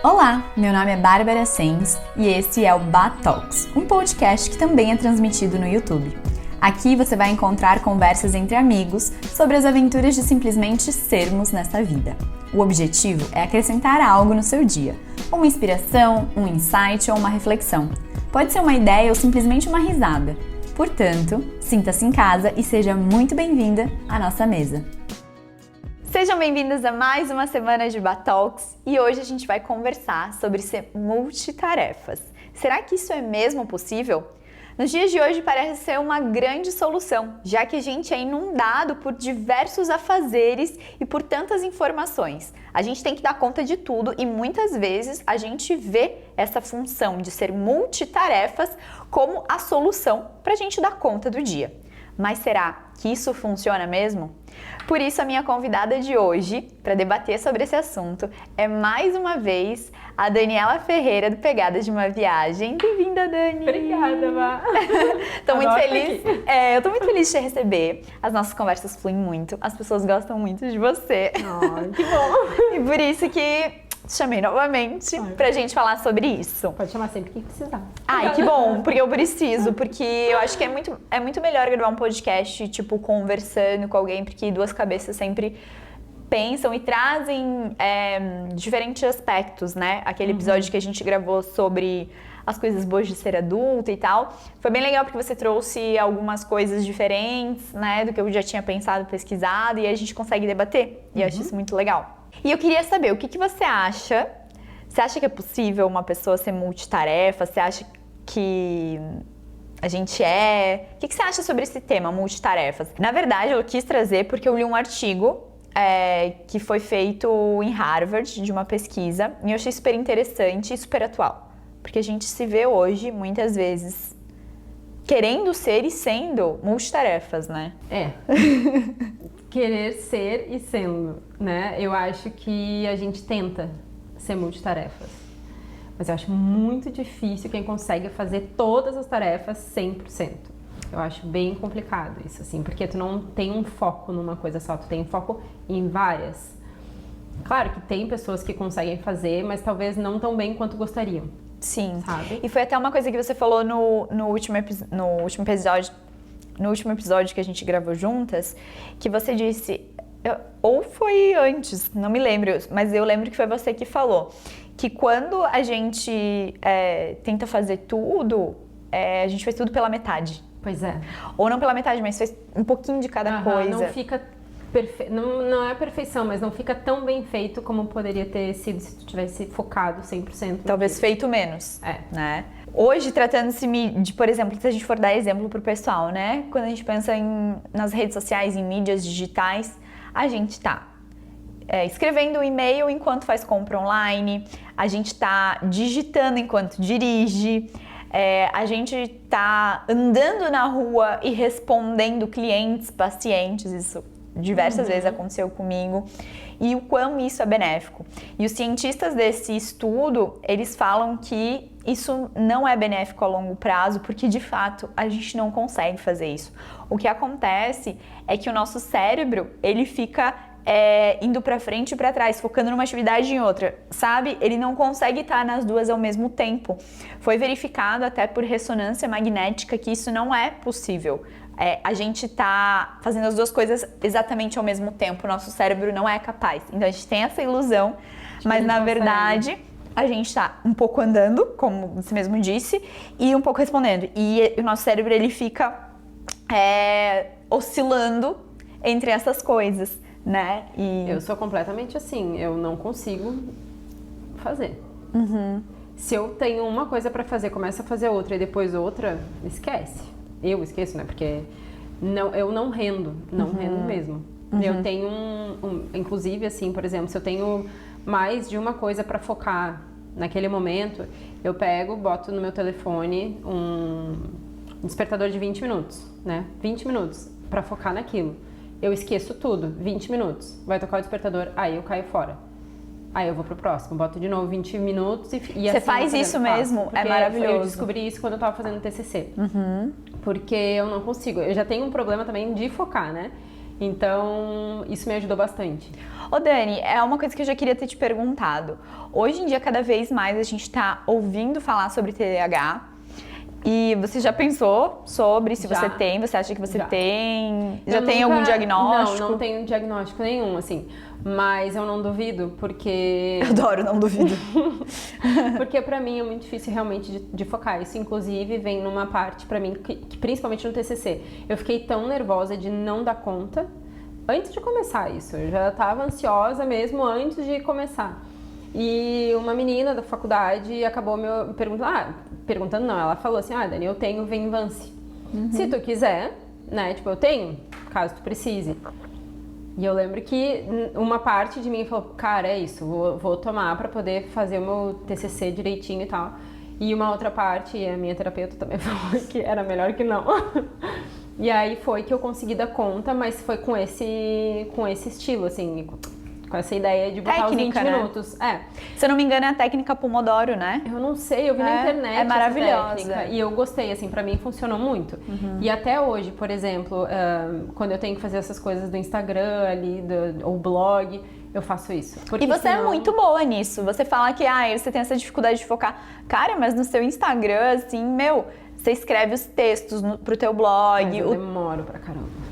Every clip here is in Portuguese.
Olá, meu nome é Bárbara Sens e esse é o Batalks, um podcast que também é transmitido no YouTube. Aqui você vai encontrar conversas entre amigos sobre as aventuras de simplesmente sermos nessa vida. O objetivo é acrescentar algo no seu dia, uma inspiração, um insight ou uma reflexão. Pode ser uma ideia ou simplesmente uma risada. Portanto, sinta-se em casa e seja muito bem-vinda à nossa mesa. Sejam bem-vindos a mais uma semana de Batalks e hoje a gente vai conversar sobre ser multitarefas. Será que isso é mesmo possível? Nos dias de hoje parece ser uma grande solução, já que a gente é inundado por diversos afazeres e por tantas informações. A gente tem que dar conta de tudo e muitas vezes a gente vê essa função de ser multitarefas como a solução para a gente dar conta do dia. Mas será que isso funciona mesmo? Por isso, a minha convidada de hoje, para debater sobre esse assunto, é mais uma vez a Daniela Ferreira, do Pegadas de uma Viagem. Bem-vinda, Dani! Obrigada, Má! Tô muito feliz. Eu tô muito feliz de te receber. As nossas conversas fluem muito, as pessoas gostam muito de você. Oh, que bom! E por isso que te chamei novamente pra gente falar sobre isso. Pode chamar sempre que precisar. Ai, que bom, porque eu preciso, porque eu acho que é muito melhor gravar um podcast, tipo, conversando com alguém, porque duas cabeças sempre pensam e trazem diferentes aspectos, né? Aquele episódio que a gente gravou sobre as coisas boas de ser adulta e tal, foi bem legal porque você trouxe algumas coisas diferentes, né, do que eu já tinha pensado, pesquisado, e a gente consegue debater, e eu acho isso muito legal. E eu queria saber, o que você acha? Você acha que é possível uma pessoa ser multitarefa? Você acha que a gente é? O que você acha sobre esse tema, multitarefas? Na verdade, eu quis trazer porque eu li um artigo que foi feito em Harvard, de uma pesquisa, e eu achei super interessante e super atual. Porque a gente se vê hoje, muitas vezes, querendo ser e sendo multitarefas, né? Querer ser e sendo, né? Eu acho que a gente tenta ser multitarefas, mas eu acho muito difícil quem consegue fazer todas as tarefas 100%. Eu acho bem complicado isso, assim, porque tu não tem um foco numa coisa só, tu tem um foco em várias. Claro que tem pessoas que conseguem fazer, mas talvez não tão bem quanto gostariam. Sim, sabe? E foi até uma coisa que você falou no último episódio que a gente gravou juntas, que você disse, ou foi antes, não me lembro, mas eu lembro que foi você que falou, que quando a gente tenta fazer tudo, a gente faz tudo pela metade. Pois é. Ou não pela metade, mas faz um pouquinho de cada coisa. Não fica não é perfeição, mas não fica tão bem feito como poderia ter sido se tu tivesse focado 100%. Talvez feito menos, né? Hoje, tratando-se de, por exemplo, se a gente for dar exemplo pro pessoal, né? Quando a gente pensa nas redes sociais, em mídias digitais, a gente tá escrevendo um e-mail enquanto faz compra online, a gente tá digitando enquanto dirige, a gente tá andando na rua e respondendo clientes, pacientes, isso diversas vezes aconteceu comigo, e o quão isso é benéfico. E os cientistas desse estudo, eles falam que isso não é benéfico a longo prazo, porque de fato a gente não consegue fazer isso. O que acontece é que o nosso cérebro, ele fica indo pra frente e pra trás, focando numa atividade e em outra, sabe? Ele não consegue estar nas duas ao mesmo tempo. Foi verificado até por ressonância magnética que isso não é possível. A gente tá fazendo as duas coisas exatamente ao mesmo tempo, o nosso cérebro não é capaz. Então a gente tem essa ilusão, mas na verdade a gente tá um pouco andando, como você mesmo disse, e um pouco respondendo. E o nosso cérebro, ele fica oscilando entre essas coisas, né? E eu sou completamente assim, eu não consigo fazer. Se eu tenho uma coisa pra fazer, começo a fazer outra e depois outra, esquece. Eu esqueço, né? Porque eu não rendo, rendo mesmo. Eu tenho inclusive assim, por exemplo, se eu tenho mais de uma coisa pra focar naquele momento, eu pego, boto no meu telefone um despertador de 20 minutos, né? 20 minutos pra focar naquilo. Eu esqueço tudo, 20 minutos. Vai tocar o despertador, aí eu caio fora. Aí eu vou pro próximo, boto de novo 20 minutos e você assim faz isso mesmo? É maravilhoso. Eu descobri isso quando eu tava fazendo TCC. Porque eu não consigo. Eu já tenho um problema também de focar, né? Então, isso me ajudou bastante. Ô Dani, é uma coisa que eu já queria ter te perguntado. Hoje em dia, cada vez mais a gente tá ouvindo falar sobre TDAH. E você já pensou sobre se você tem? Você acha que você tem? Já tem algum diagnóstico? Não tenho diagnóstico nenhum, assim. Mas eu não duvido, porque... Eu adoro, não duvido. Porque pra mim é muito difícil realmente de focar. Isso, inclusive, vem numa parte pra mim, que principalmente no TCC. Eu fiquei tão nervosa de não dar conta antes de começar isso. Eu já tava ansiosa mesmo antes de começar. E uma menina da faculdade acabou me perguntando não, ela falou assim, Dani, eu tenho Venvance. Se tu quiser, né, tipo, eu tenho, caso tu precise. E eu lembro que uma parte de mim falou, cara, é isso, vou tomar pra poder fazer o meu TCC direitinho e tal. E uma outra parte, e a minha terapeuta também falou que era melhor que não. E aí foi que eu consegui dar conta, mas foi com esse estilo, assim, com essa ideia de botar técnica, os 20 minutos. Se eu não me engano, é a técnica Pomodoro, né? Eu não sei, eu vi na internet. É maravilhosa. Essa técnica, e eu gostei, assim, pra mim funcionou muito. E até hoje, por exemplo, quando eu tenho que fazer essas coisas do Instagram ali, ou blog, eu faço isso. E você é muito boa nisso. Você fala que você tem essa dificuldade de focar. Cara, mas no seu Instagram, assim, você escreve os textos pro teu blog. Mas eu demoro pra caramba.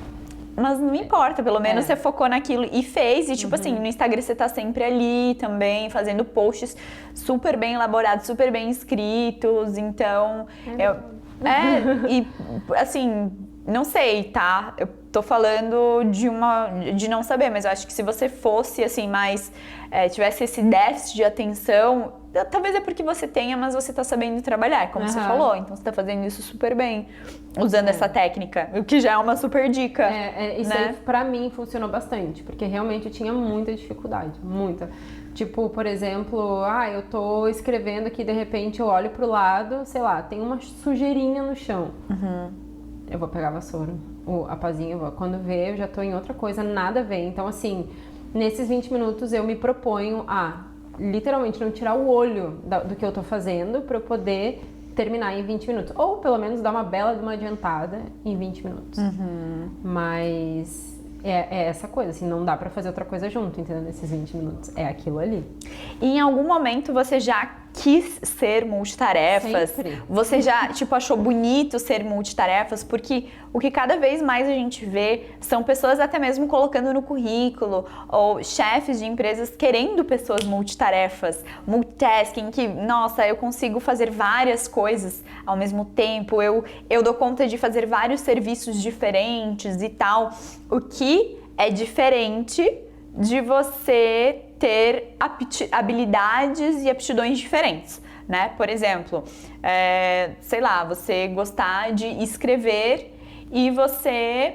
Mas não importa, pelo menos você focou naquilo e fez. E tipo assim, no Instagram você tá sempre ali também, fazendo posts super bem elaborados, super bem escritos. Então, e assim, não sei, tá? Eu tô falando de não saber, mas eu acho que se você fosse assim, mais tivesse esse déficit de atenção, talvez é porque você tenha, mas você tá sabendo trabalhar, como você falou. Então você tá fazendo isso super bem, usando essa técnica, o que já é uma super dica. Isso, né? aí pra mim funcionou bastante, porque realmente eu tinha muita dificuldade, muita. Tipo, por exemplo, eu tô escrevendo aqui, de repente eu olho pro lado, sei lá, tem uma sujeirinha no chão. Eu vou pegar a vassoura, a pazinha, quando ver, eu já tô em outra coisa, nada a ver. Então, assim, nesses 20 minutos eu me proponho a literalmente não tirar o olho do que eu tô fazendo pra eu poder terminar em 20 minutos. Ou pelo menos dar uma bela de uma adiantada em 20 minutos. Mas é essa coisa, assim, não dá pra fazer outra coisa junto, entendeu? Nesses 20 minutos. É aquilo ali. E em algum momento você já quis ser multitarefas? Sempre. Você já, achou bonito ser multitarefas? Porque o que cada vez mais a gente vê são pessoas até mesmo colocando no currículo, ou chefes de empresas querendo pessoas multitarefas, multitasking, que, nossa, eu consigo fazer várias coisas ao mesmo tempo, eu dou conta de fazer vários serviços diferentes e tal, o que é diferente de você ter habilidades e aptidões diferentes, né? Por exemplo, sei lá, você gostar de escrever e você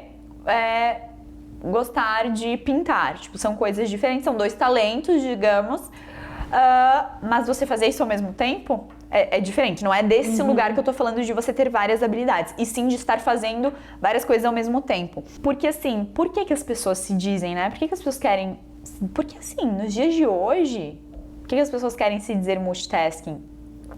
gostar de pintar. Tipo, são coisas diferentes, são dois talentos, digamos, mas você fazer isso ao mesmo tempo é diferente. Não é desse lugar que eu tô falando de você ter várias habilidades, e sim de estar fazendo várias coisas ao mesmo tempo. Porque assim, por que as pessoas se dizem, né? Por que as pessoas querem... Porque assim, nos dias de hoje, por que as pessoas querem se dizer multitasking?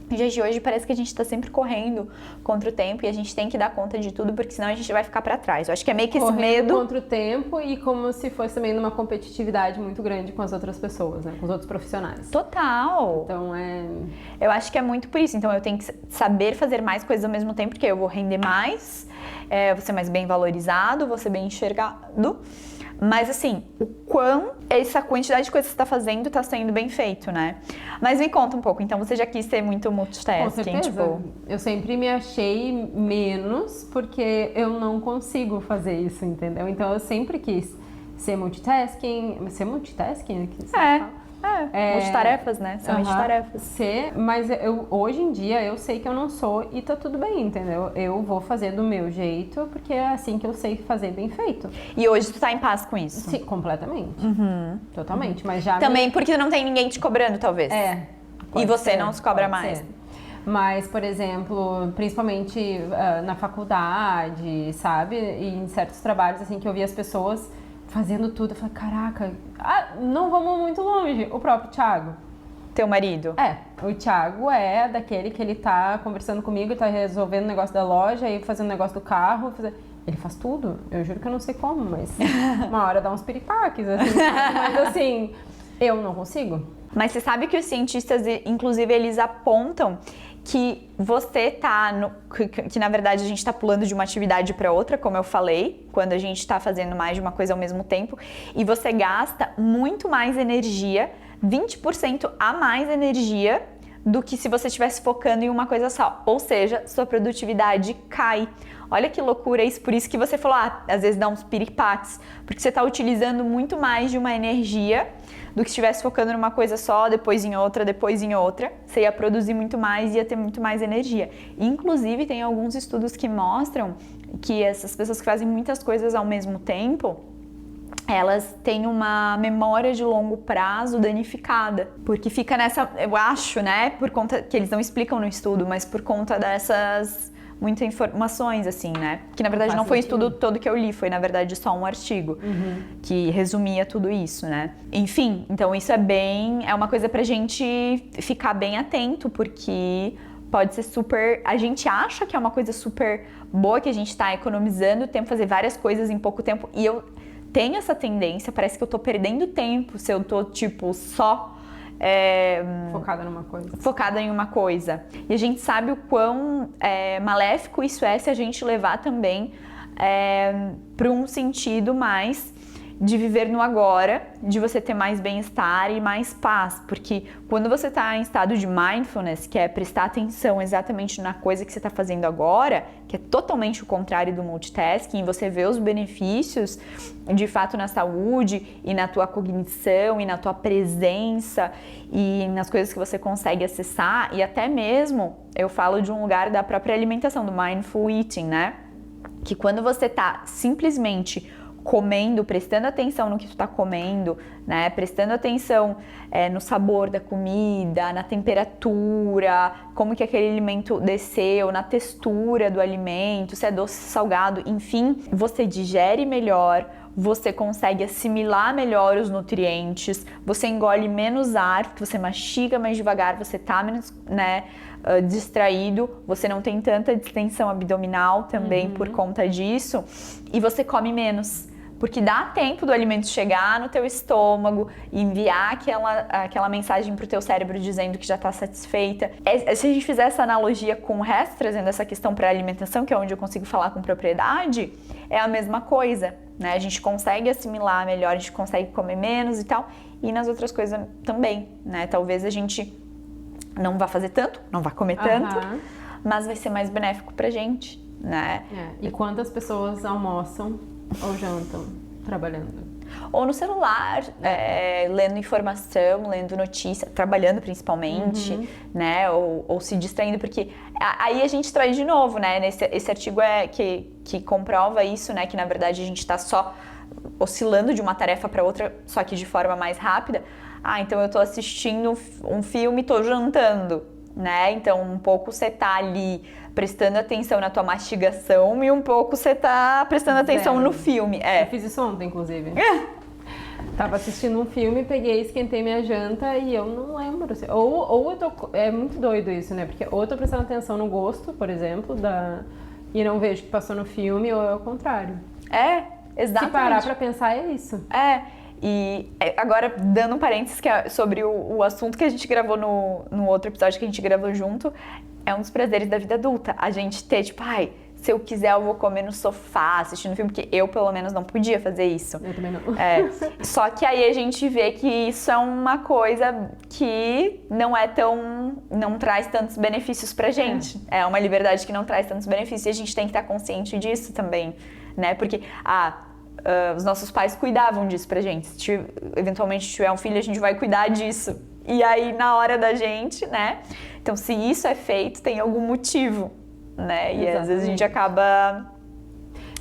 Nos dias de hoje parece que a gente tá sempre correndo contra o tempo e a gente tem que dar conta de tudo, porque senão a gente vai ficar pra trás. Eu acho que é meio que esse medo... contra o tempo e como se fosse também numa competitividade muito grande com as outras pessoas, né? Com os outros profissionais. Total! Então Eu acho que é muito por isso. Então eu tenho que saber fazer mais coisas ao mesmo tempo, porque eu vou render mais, vou ser mais bem valorizado, vou ser bem enxergado. Mas assim, o quão essa quantidade de coisas que você tá fazendo tá sendo bem feito, né? Mas me conta um pouco, então você já quis ser muito multitasking? Com certeza. Eu sempre me achei menos porque eu não consigo fazer isso, entendeu? Então eu sempre quis ser multitasking. Ser multitasking? Que você fala? Multitarefas, né? São multitarefas. Mas hoje em dia eu sei que eu não sou e tá tudo bem, entendeu? Eu vou fazer do meu jeito, porque é assim que eu sei fazer bem feito. E hoje tu tá em paz com isso? Sim, completamente. Totalmente. Mas já também porque não tem ninguém te cobrando, talvez. E você não se cobra mais. Mas, por exemplo, principalmente na faculdade, sabe? E em certos trabalhos, assim, que eu via as pessoas fazendo tudo, eu falei, caraca, não vamos muito longe. O próprio Thiago. Teu marido? O Thiago é daquele que ele tá conversando comigo, tá resolvendo o negócio da loja, aí fazendo o negócio do carro. Ele faz tudo. Eu juro que eu não sei como, mas uma hora dá uns piripaques, assim, sabe? Mas assim, eu não consigo. Mas você sabe que os cientistas, inclusive, eles apontam que você tá que na verdade a gente tá pulando de uma atividade para outra, como eu falei, quando a gente tá fazendo mais de uma coisa ao mesmo tempo, e você gasta muito mais energia, 20% a mais energia do que se você estivesse focando em uma coisa só. Ou seja, sua produtividade cai. Olha que loucura isso, por isso que você falou, às vezes dá uns piripates, porque você está utilizando muito mais de uma energia do que se estivesse focando numa coisa só, depois em outra, depois em outra. Você ia produzir muito mais, ia ter muito mais energia. Inclusive, tem alguns estudos que mostram que essas pessoas que fazem muitas coisas ao mesmo tempo, elas têm uma memória de longo prazo danificada, porque fica nessa, eu acho, né, por conta que eles não explicam no estudo, mas por conta dessas muitas informações, assim, né, que na verdade não foi o estudo todo que eu li, foi na verdade só um artigo que resumia tudo isso, né. Enfim, então isso é uma coisa pra gente ficar bem atento, porque pode ser super, a gente acha que é uma coisa super boa, que a gente tá economizando tempo, fazer várias coisas em pouco tempo, e eu tenho essa tendência, parece que eu tô perdendo tempo se eu tô, tipo, só focada numa coisa. Focada em uma coisa. E a gente sabe o quão maléfico isso é se a gente levar também para um sentido mais de viver no agora, de você ter mais bem-estar e mais paz, porque quando você está em estado de mindfulness, que é prestar atenção exatamente na coisa que você está fazendo agora, que é totalmente o contrário do multitasking, você vê os benefícios de fato na saúde e na tua cognição e na tua presença e nas coisas que você consegue acessar, e até mesmo eu falo de um lugar da própria alimentação, do mindful eating, né? Que quando você está simplesmente comendo, prestando atenção no que tu tá comendo, né? Prestando atenção no sabor da comida, na temperatura, como que aquele alimento desceu, na textura do alimento, se é doce, salgado, enfim, você digere melhor, você consegue assimilar melhor os nutrientes, você engole menos ar, porque você mastiga mais devagar, você tá menos, né, distraído, você não tem tanta distensão abdominal também por conta disso, e você come menos. Porque dá tempo do alimento chegar no teu estômago e enviar aquela mensagem pro teu cérebro dizendo que já está satisfeita. Se a gente fizer essa analogia com o resto, trazendo essa questão para a alimentação, que é onde eu consigo falar com propriedade, é a mesma coisa, né? A gente consegue assimilar melhor, a gente consegue comer menos e tal, e nas outras coisas também, né? Talvez a gente não vá fazer tanto, não vá comer tanto, mas vai ser mais benéfico pra gente, né? E quantas pessoas almoçam ou jantam trabalhando? Ou no celular, lendo informação, lendo notícia, trabalhando principalmente, né? Ou se distraindo, porque aí a gente traz de novo, né? Esse artigo que comprova isso, né? Que na verdade a gente está só oscilando de uma tarefa para outra, só que de forma mais rápida. Então eu tô assistindo um filme e tô jantando, né? Então um pouco você tá ali prestando atenção na tua mastigação e um pouco você tá prestando atenção no filme. Eu fiz isso ontem, inclusive. Tava assistindo um filme, peguei, esquentei minha janta e eu não lembro. Ou eu tô... É muito doido isso, né? Porque ou eu tô prestando atenção no gosto, por exemplo, e não vejo o que passou no filme, ou é o contrário. Exatamente. Se parar pra pensar, é isso. E agora, dando um parênteses sobre o assunto que a gente gravou no outro episódio que a gente gravou junto, é um dos prazeres da vida adulta. A gente ter, tipo, se eu quiser eu vou comer no sofá, assistindo filme, porque eu, pelo menos, não podia fazer isso. Eu também não. Só que aí a gente vê que isso é uma coisa que não traz tantos benefícios pra gente. É uma liberdade que não traz tantos benefícios e a gente tem que estar consciente disso também, né? Porque, os nossos pais cuidavam disso pra gente. Se eventualmente tiver um filho, a gente vai cuidar disso. E aí, na hora da gente, né? Então, se isso é feito, tem algum motivo, né? E às vezes a gente acaba,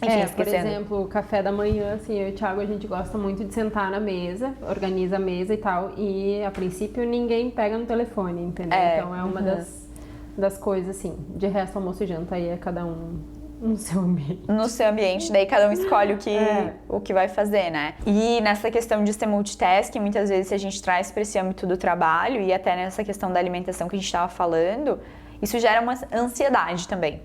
enfim, esquecendo. Por exemplo, o café da manhã, assim, eu e o Thiago, a gente gosta muito de sentar na mesa, organiza a mesa e tal, e a princípio ninguém pega no telefone, entendeu? Então é uma das coisas, assim. De resto, almoço e janta aí é cada um no seu ambiente. No seu ambiente, daí cada um escolhe o que vai fazer, né? E nessa questão de ser multitasking, muitas vezes a gente traz para esse âmbito do trabalho e até nessa questão da alimentação que a gente estava falando, isso gera uma ansiedade também.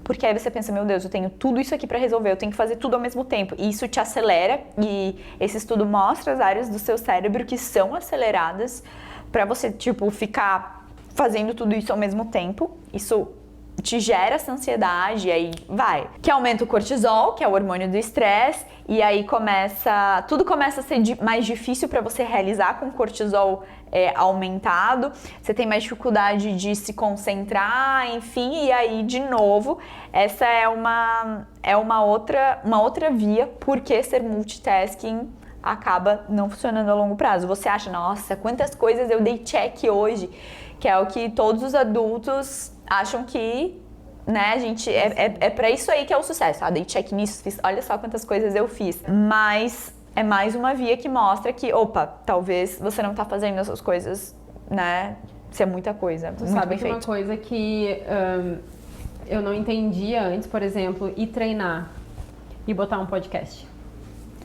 Porque aí você pensa, meu Deus, eu tenho tudo isso aqui para resolver, eu tenho que fazer tudo ao mesmo tempo. E isso te acelera, e esse estudo mostra as áreas do seu cérebro que são aceleradas para você, tipo, ficar fazendo tudo isso ao mesmo tempo. Isso te gera essa ansiedade, e aí vai. Que aumenta o cortisol, que é o hormônio do estresse, e aí tudo começa a ser mais difícil para você realizar com o cortisol aumentado. Você tem mais dificuldade de se concentrar, enfim, e aí, de novo, essa é uma outra via, porque ser multitasking acaba não funcionando a longo prazo. Você acha, nossa, quantas coisas eu dei check hoje, que é o que todos os adultos acham que, né, a gente, é pra isso aí que é o sucesso. Ah, dei check nisso, olha só quantas coisas eu fiz. Mas é mais uma via que mostra que, opa, talvez você não tá fazendo essas coisas, né, isso é muita coisa, Tu muito sabe bem que feito. uma coisa que eu não entendia antes, por exemplo, ir treinar e botar um podcast.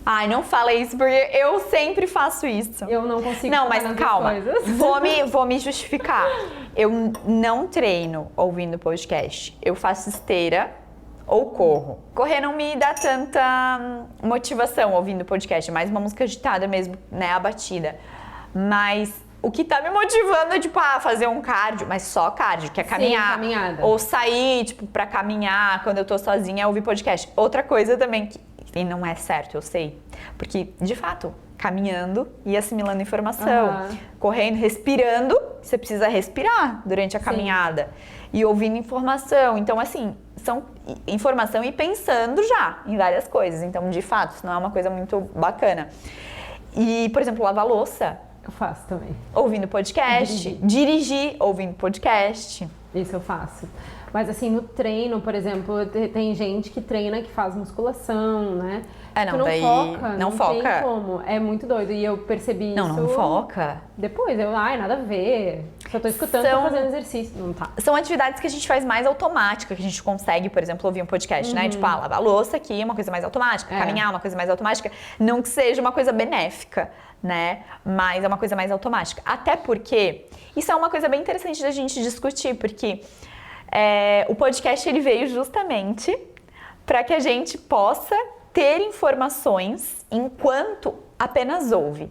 Ai, não fala isso, porque eu sempre faço isso. Eu não consigo Não, focar mas nas calma, duas coisas. vou me justificar. Eu não treino ouvindo podcast. Eu faço esteira ou corro. Correr não me dá tanta motivação ouvindo podcast, é mais uma música agitada mesmo, né, a batida. Mas o que tá me motivando é, tipo, fazer um cardio, mas só cardio, que é caminhar. Sim, caminhada. Ou sair, tipo, pra caminhar quando eu tô sozinha, ouvir podcast. Outra coisa também que não é certo, eu sei. Porque, de fato, caminhando e assimilando informação, correndo, respirando, você precisa respirar durante a caminhada. E ouvindo informação. Então, assim, são informação e pensando já em várias coisas. Então, de fato, isso não é uma coisa muito bacana. E, por exemplo, lavar louça. Eu faço também. Ouvindo podcast. Dirigir ouvindo podcast. Isso eu faço. Mas assim, no treino, por exemplo, tem gente que treina, que faz musculação, né? Não, que não daí foca, não foca. Tem como. É muito doido. E eu percebi isso... Não foca. Depois, nada a ver. Só tô escutando, tô fazendo exercício. Não tá. São atividades que a gente faz mais automática, que a gente consegue, por exemplo, ouvir um podcast, né? Tipo, lavar a louça aqui, uma coisa mais automática, caminhar, uma coisa mais automática. Não que seja uma coisa benéfica, né? Mas é uma coisa mais automática. Até porque, isso é uma coisa bem interessante da gente discutir, porque o podcast ele veio justamente para que a gente possa ter informações enquanto apenas ouve.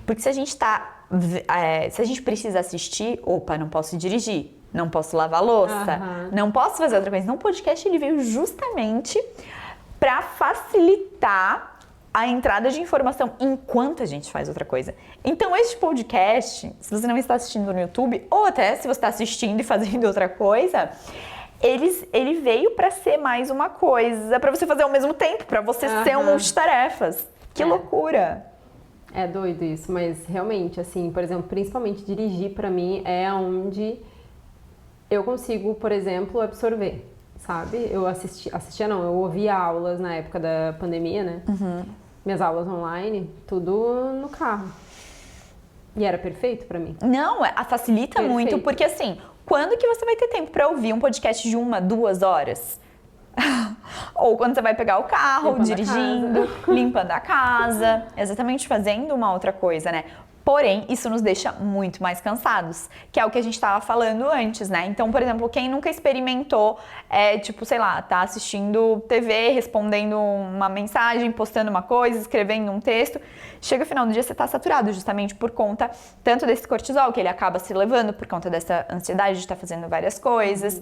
Porque se a gente precisa assistir, não posso dirigir, não posso lavar louça, não posso fazer outra coisa. Então o podcast ele veio justamente para facilitar a entrada de informação enquanto a gente faz outra coisa. Então este podcast, se você não está assistindo no YouTube, ou até se você está assistindo e fazendo outra coisa, ele veio para ser mais uma coisa, para você fazer ao mesmo tempo, para você ser um multitarefas. Que loucura! É doido isso, mas realmente, assim, por exemplo, principalmente dirigir pra mim é onde eu consigo, por exemplo, absorver, sabe? Eu eu ouvia aulas na época da pandemia, né? Minhas aulas online, tudo no carro. E era perfeito pra mim. Não, facilita muito, porque assim, quando que você vai ter tempo pra ouvir um podcast de 1, 2 horas? Ou quando você vai pegar o carro, limpando dirigindo, limpando a casa, exatamente fazendo uma outra coisa, né? Porém, isso nos deixa muito mais cansados, que é o que a gente estava falando antes, né? Então, por exemplo, quem nunca experimentou, tipo, sei lá, tá assistindo TV, respondendo uma mensagem, postando uma coisa, escrevendo um texto, chega no final do dia você tá saturado, justamente por conta tanto desse cortisol, que ele acaba se levando por conta dessa ansiedade de estar fazendo várias coisas,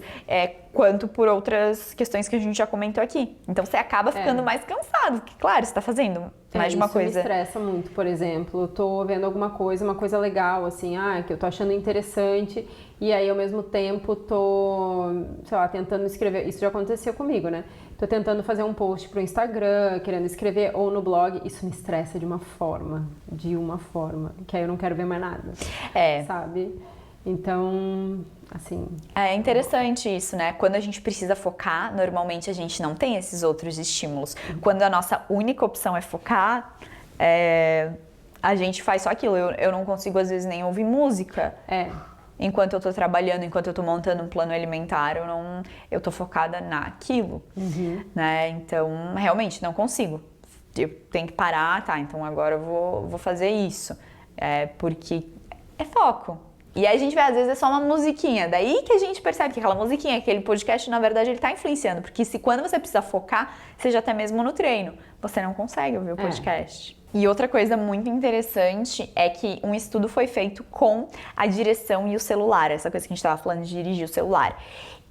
quanto por outras questões que a gente já comentou aqui. Então, você acaba ficando mais cansado, porque, claro, você tá fazendo mais de uma coisa. Isso me estressa muito, por exemplo, eu tô vendo alguma coisa, uma coisa legal, assim, que eu tô achando interessante, e aí ao mesmo tempo tô, sei lá, tentando escrever, isso já aconteceu comigo, né? Tô tentando fazer um post pro Instagram, querendo escrever, ou no blog, isso me estressa de uma forma, que aí eu não quero ver mais nada, sabe? Então, assim... É interessante isso, né? Quando a gente precisa focar, normalmente a gente não tem esses outros estímulos. Quando a nossa única opção é focar, a gente faz só aquilo. Eu não consigo, às vezes, nem ouvir música. Enquanto eu tô trabalhando, enquanto eu tô montando um plano alimentar, eu tô focada naquilo, né? Então, realmente, não consigo. Eu tenho que parar, então agora eu vou fazer isso. Porque é foco. E aí a gente vê, às vezes é só uma musiquinha. Daí que a gente percebe que aquela musiquinha, aquele podcast, na verdade, ele tá influenciando. Porque se quando você precisa focar, seja até mesmo no treino, você não consegue ouvir o podcast. E outra coisa muito interessante é que um estudo foi feito com a direção e o celular. Essa coisa que a gente estava falando de dirigir o celular.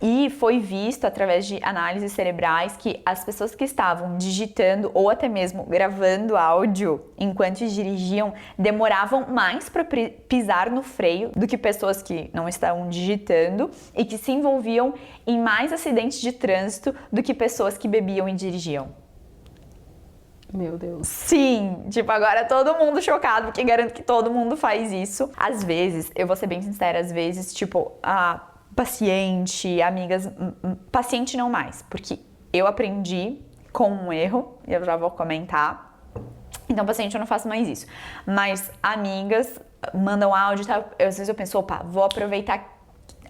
E foi visto, através de análises cerebrais, que as pessoas que estavam digitando ou até mesmo gravando áudio enquanto dirigiam demoravam mais para pisar no freio do que pessoas que não estavam digitando e que se envolviam em mais acidentes de trânsito do que pessoas que bebiam e dirigiam. Meu Deus. Sim, tipo, agora todo mundo chocado, porque garanto que todo mundo faz isso. Às vezes, eu vou ser bem sincera, às vezes, tipo, paciente, amigas, paciente não mais, porque eu aprendi com um erro, e eu já vou comentar. Então, paciente, eu não faço mais isso. Mas amigas mandam áudio e tal, às vezes eu penso, opa, vou aproveitar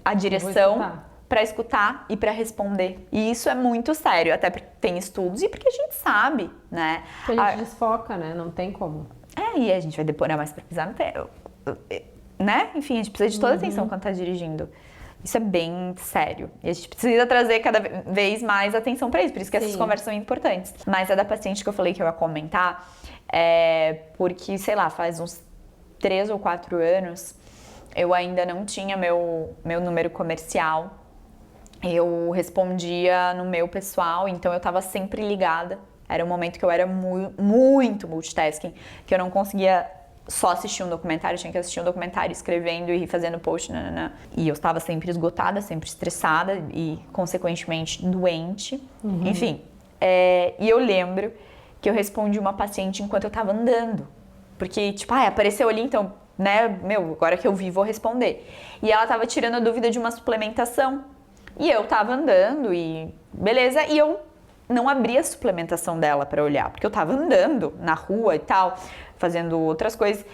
a direção para escutar e para responder. E isso é muito sério, até porque tem estudos e porque a gente sabe, né? Porque a gente desfoca, né? Não tem como. E a gente vai demorar mais para pisar no pé, né? Enfim, a gente precisa de toda a atenção quando tá dirigindo. Isso é bem sério. E a gente precisa trazer cada vez mais atenção para isso. Por isso que essas conversas são importantes. Mas a da paciente que eu falei que eu ia comentar é porque, sei lá, faz uns 3 ou 4 anos eu ainda não tinha meu número comercial. Eu respondia no meu pessoal, então eu tava sempre ligada. Era um momento que eu era muito multitasking, que eu não conseguia só assistir um documentário, eu tinha que assistir um documentário escrevendo e fazendo post, E eu estava sempre esgotada, sempre estressada e, consequentemente, doente. Enfim, e eu lembro que eu respondi uma paciente enquanto eu tava andando. Porque, tipo, apareceu ali, então, né, agora que eu vi, vou responder. E ela tava tirando a dúvida de uma suplementação. E eu tava andando e beleza, e eu não abri a suplementação dela pra olhar, porque eu tava andando na rua e tal, fazendo outras coisas,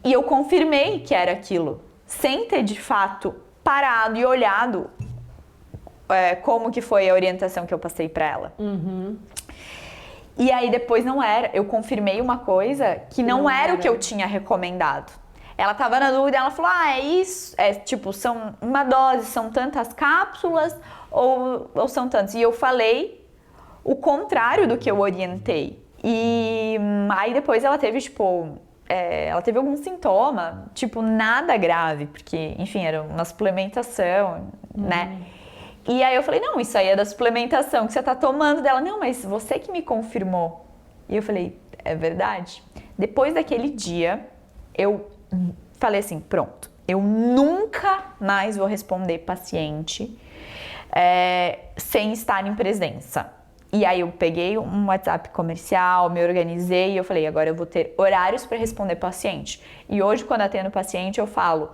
e eu confirmei que era aquilo, sem ter de fato parado e olhado como que foi a orientação que eu passei pra ela. E aí depois não era, eu confirmei uma coisa que não era o que eu tinha recomendado. Ela tava na dúvida, ela falou, é isso, tipo, são uma dose, são tantas cápsulas ou são tantos. E eu falei o contrário do que eu orientei. E aí depois ela teve, tipo, ela teve algum sintoma, tipo, nada grave, porque, enfim, era uma suplementação, né? E aí eu falei, não, isso aí é da suplementação que você tá tomando dela. Não, mas você que me confirmou. E eu falei, é verdade. Depois daquele dia, eu falei assim, pronto, eu nunca mais vou responder paciente sem estar em presença. E aí eu peguei um WhatsApp comercial, me organizei e eu falei, agora eu vou ter horários para responder paciente. E hoje, quando atendo paciente, eu falo,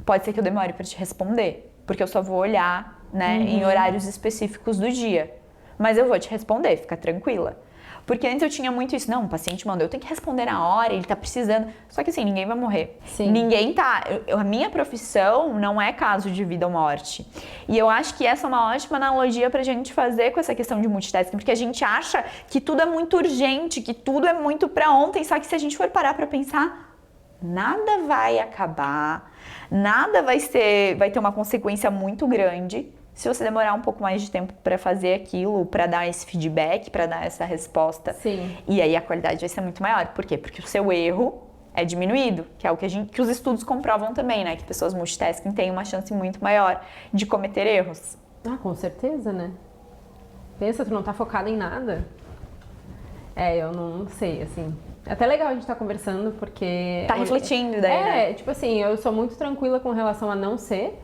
pode ser que eu demore para te responder, porque eu só vou olhar, né, em horários específicos do dia. Mas eu vou te responder, fica tranquila. Porque antes eu tinha muito isso, não, o paciente mandou, eu tenho que responder na hora, ele tá precisando. Só que assim, ninguém vai morrer. Sim. Ninguém tá... A minha profissão não é caso de vida ou morte. E eu acho que essa é uma ótima analogia pra gente fazer com essa questão de multitasking, porque a gente acha que tudo é muito urgente, que tudo é muito pra ontem, só que se a gente for parar pra pensar, nada vai acabar, nada vai ter uma consequência muito grande se você demorar um pouco mais de tempo para fazer aquilo, para dar esse feedback, para dar essa resposta. Sim. E aí a qualidade vai ser muito maior. Por quê? Porque o seu erro é diminuído, que é o que os estudos comprovam também, né? Que pessoas multitasking têm uma chance muito maior de cometer erros. Com certeza, né? Pensa, tu não tá focada em nada. Eu não sei, assim. É até legal a gente estar conversando, porque... Tá refletindo daí, né? Tipo assim, eu sou muito tranquila com relação a não ser...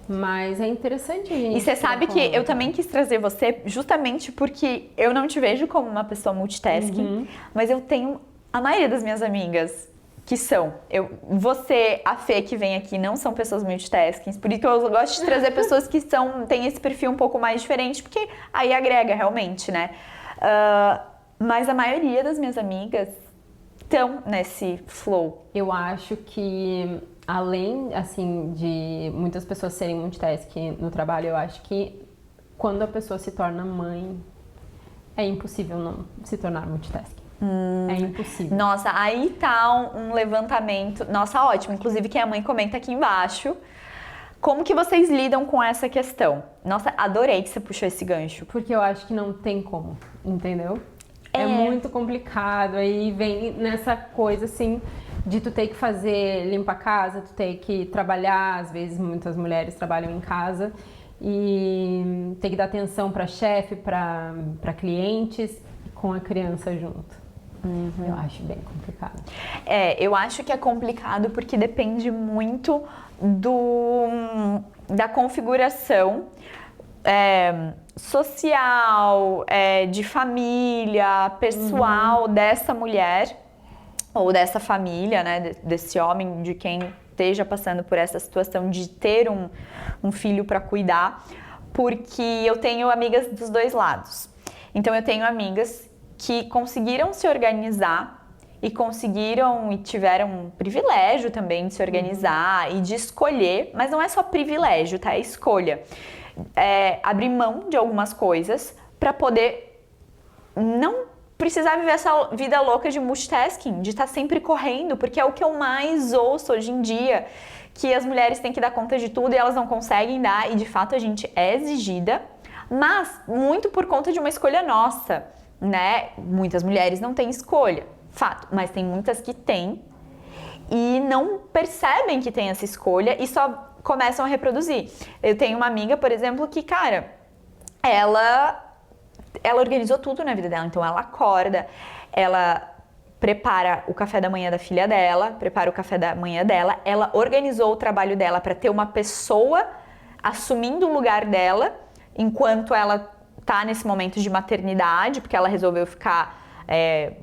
Mas é interessante a gente... E você sabe que eu também quis trazer você justamente porque eu não te vejo como uma pessoa multitasking, mas eu tenho a maioria das minhas amigas que são. Você, a Fê que vem aqui, não são pessoas multitasking, por isso que eu gosto de trazer pessoas que têm esse perfil um pouco mais diferente, porque aí agrega realmente, né? Mas a maioria das minhas amigas estão nesse flow. Eu acho que... Além, assim, de muitas pessoas serem multitasking no trabalho, eu acho que quando a pessoa se torna mãe, é impossível não se tornar multitasking. É impossível. Nossa, aí tá um levantamento. Nossa, ótimo. Inclusive, quem é mãe comenta aqui embaixo. Como que vocês lidam com essa questão? Nossa, adorei que você puxou esse gancho. Porque eu acho que não tem como, entendeu? É muito complicado. Aí vem nessa coisa assim de tu ter que fazer, limpar a casa, tu ter que trabalhar. Às vezes muitas mulheres trabalham em casa e ter que dar atenção para chefe, para clientes, com a criança junto. Eu acho bem complicado. Eu acho que é complicado porque depende muito da configuração social, de família, pessoal dessa mulher ou dessa família, né, desse homem, de quem esteja passando por essa situação de ter um filho para cuidar, porque eu tenho amigas dos dois lados. Então eu tenho amigas que conseguiram se organizar e tiveram privilégio também de se organizar e de escolher, mas não é só privilégio, tá? É escolha. Abrir mão de algumas coisas para poder não precisar viver essa vida louca de multitasking, de estar sempre correndo, porque é o que eu mais ouço hoje em dia, que as mulheres têm que dar conta de tudo e elas não conseguem dar, e de fato a gente é exigida, mas muito por conta de uma escolha nossa, né? Muitas mulheres não têm escolha, fato, mas tem muitas que têm e não percebem que tem essa escolha e só começam a reproduzir. Eu tenho uma amiga, por exemplo, que, cara, ela organizou tudo na vida dela. Então ela acorda, ela prepara o café da manhã da filha dela, prepara o café da manhã dela, ela organizou o trabalho dela para ter uma pessoa assumindo o lugar dela enquanto ela tá nesse momento de maternidade, porque ela resolveu ficar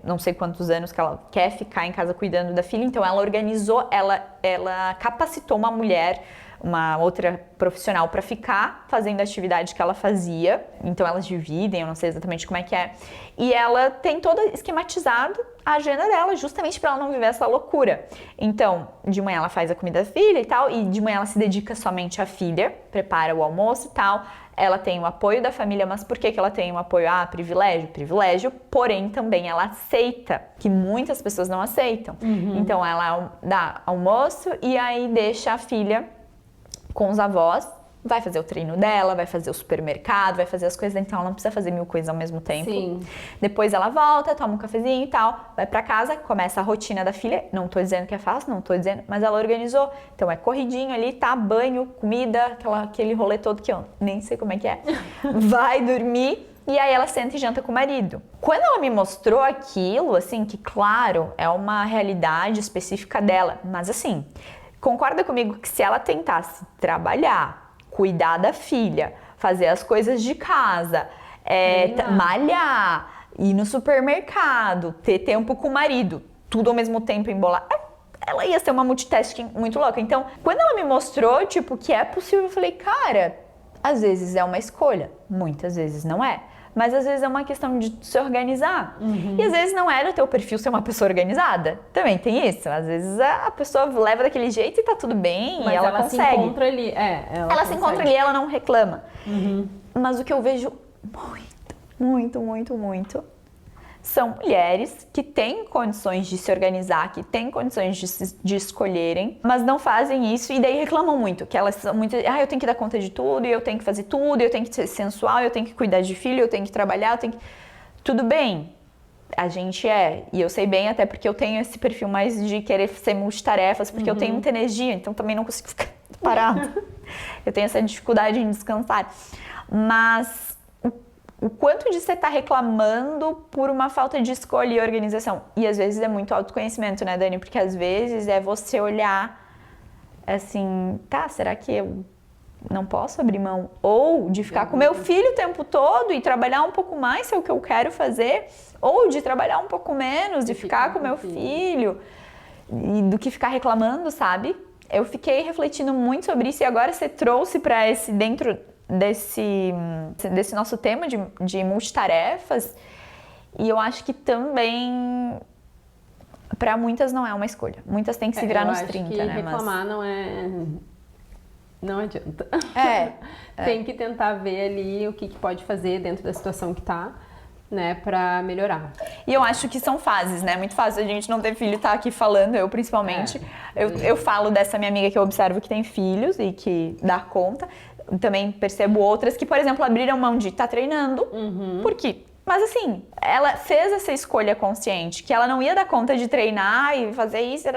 não sei quantos anos que ela quer ficar em casa cuidando da filha, então ela organizou, ela capacitou uma mulher, uma outra profissional para ficar fazendo a atividade que ela fazia, então elas dividem, eu não sei exatamente como é que é, e ela tem todo esquematizado a agenda dela, justamente para ela não viver essa loucura. Então, de manhã ela faz a comida da filha e tal, e de manhã ela se dedica somente à filha, prepara o almoço e tal. Ela tem o apoio da família, mas por que ela tem o apoio? Privilégio? Privilégio, porém também ela aceita, que muitas pessoas não aceitam. Então ela dá almoço e aí deixa a filha com os avós, vai fazer o treino dela, vai fazer o supermercado, vai fazer as coisas, então ela não precisa fazer 1000 coisas ao mesmo tempo. Sim. Depois ela volta, toma um cafezinho e tal, vai pra casa, começa a rotina da filha. Não tô dizendo que é fácil, não tô dizendo, mas ela organizou. Então é corridinho ali, tá? Banho, comida, aquele rolê todo que eu nem sei como é que é. Vai dormir e aí ela senta e janta com o marido. Quando ela me mostrou aquilo, assim, que claro, é uma realidade específica dela, mas assim, concorda comigo que se ela tentasse trabalhar, cuidar da filha, fazer as coisas de casa, malhar, ir no supermercado, ter tempo com o marido, tudo ao mesmo tempo embolar, ela ia ser uma multitasking muito louca. Então, quando ela me mostrou, tipo, que é possível, eu falei, cara, às vezes é uma escolha, muitas vezes não é. Mas às vezes é uma questão de se organizar. E às vezes não é do teu perfil ser uma pessoa organizada. Também tem isso. Às vezes a pessoa leva daquele jeito e tá tudo bem, mas e ela consegue. Se encontra ali. Ela se encontra ali, ela não reclama. Mas o que eu vejo muito são mulheres que têm condições de se organizar, que têm condições de escolherem, mas não fazem isso e daí reclamam muito, que elas são muito, eu tenho que dar conta de tudo, e eu tenho que fazer tudo, eu tenho que ser sensual, eu tenho que cuidar de filho, eu tenho que trabalhar, Tudo bem, a gente e eu sei bem até porque eu tenho esse perfil mais de querer ser multitarefas, porque eu tenho muita energia, então também não consigo ficar parada. Eu tenho essa dificuldade em descansar, mas o quanto de você tá reclamando por uma falta de escolha e organização. E às vezes é muito autoconhecimento, né, Dani? Porque às vezes é você olhar assim, será que eu não posso abrir mão? Ou de ficar com meu filho o tempo todo e trabalhar um pouco mais, se é o que eu quero fazer. Ou de trabalhar um pouco menos, de ficar com meu filho. E do que ficar reclamando, sabe? Eu fiquei refletindo muito sobre isso e agora você trouxe para esse dentro desse nosso tema de multitarefas, e eu acho que também para muitas não é uma escolha. Muitas têm que se virar nos 30, que né? Reclamar não adianta. Tem que tentar ver ali o que pode fazer dentro da situação que tá, né, pra melhorar. E eu acho que são fases, né? Muito fácil a gente não ter filho e tá aqui falando, eu principalmente. Eu falo dessa minha amiga que eu observo que tem filhos e que dá conta. Também percebo outras que, por exemplo, abriram mão de estar treinando. Por quê? Mas assim, ela fez essa escolha consciente, que ela não ia dar conta de treinar e fazer isso,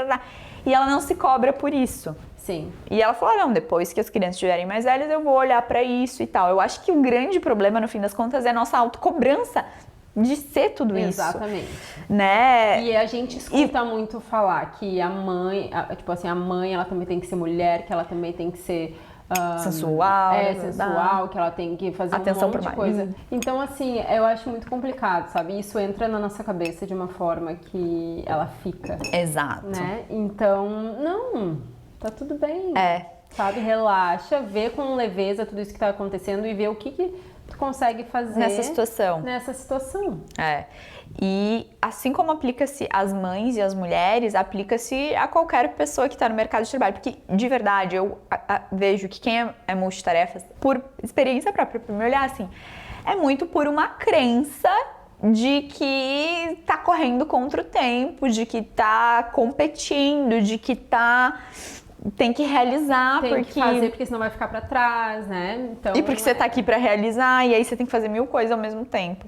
e ela não se cobra por isso. Sim. E ela falou, não, depois que as crianças estiverem mais velhas, eu vou olhar pra isso e tal. Eu acho que o grande problema, no fim das contas, é a nossa autocobrança de ser tudo isso. Exatamente. Né? E a gente escuta muito falar que a mãe, tipo assim, a mãe, ela também tem que ser mulher, que ela também tem que ser... sensual. sensual, que ela tem que fazer atenção um monte de coisa. Então, assim, eu acho muito complicado, sabe? Isso entra na nossa cabeça de uma forma que ela fica. Exato. Né? Então, não, tá tudo bem. É. Sabe? Relaxa, vê com leveza tudo isso que tá acontecendo e vê o que tu consegue fazer Nessa situação. É. E assim como aplica-se às mães e às mulheres, aplica-se a qualquer pessoa que está no mercado de trabalho. Porque, de verdade, eu vejo que quem é multitarefas, por experiência própria, por me olhar assim, é muito por uma crença de que tá correndo contra o tempo, de que tá competindo, de que tem que realizar, tem que fazer porque senão vai ficar pra trás, né? Então, e porque você tá aqui pra realizar e aí você tem que fazer mil coisas ao mesmo tempo.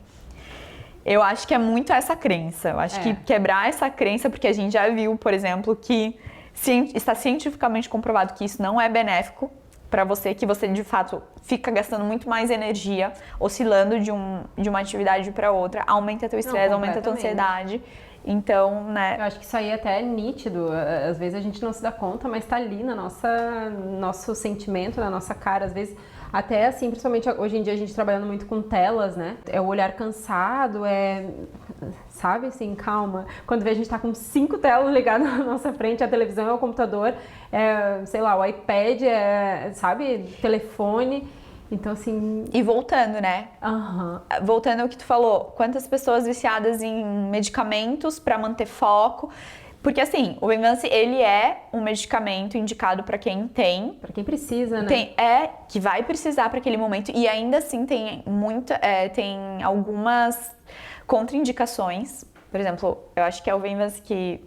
Eu acho que é muito essa crença. Eu acho que quebrar essa crença, porque a gente já viu, por exemplo, que está cientificamente comprovado que isso não é benéfico pra você, que você de fato fica gastando muito mais energia, oscilando de uma atividade pra outra, aumenta teu estresse, aumenta a tua ansiedade. Então, né? Eu acho que isso aí até é nítido. Às vezes a gente não se dá conta, mas tá ali no nosso sentimento, na nossa cara. Às vezes, até assim, principalmente hoje em dia a gente trabalhando muito com telas, né? É o olhar cansado, sabe, assim, calma. Quando vê a gente tá com 5 telas ligadas na nossa frente, a televisão é o computador, sei lá, o iPad, sabe, telefone. Então, assim... E voltando, né? Voltando ao que tu falou, quantas pessoas viciadas em medicamentos pra manter foco. Porque, assim, o Venvance, ele é um medicamento indicado pra quem tem. Pra quem precisa, né? Que vai precisar pra aquele momento. E ainda assim tem tem algumas contraindicações. Por exemplo, eu acho que é o Venvance que...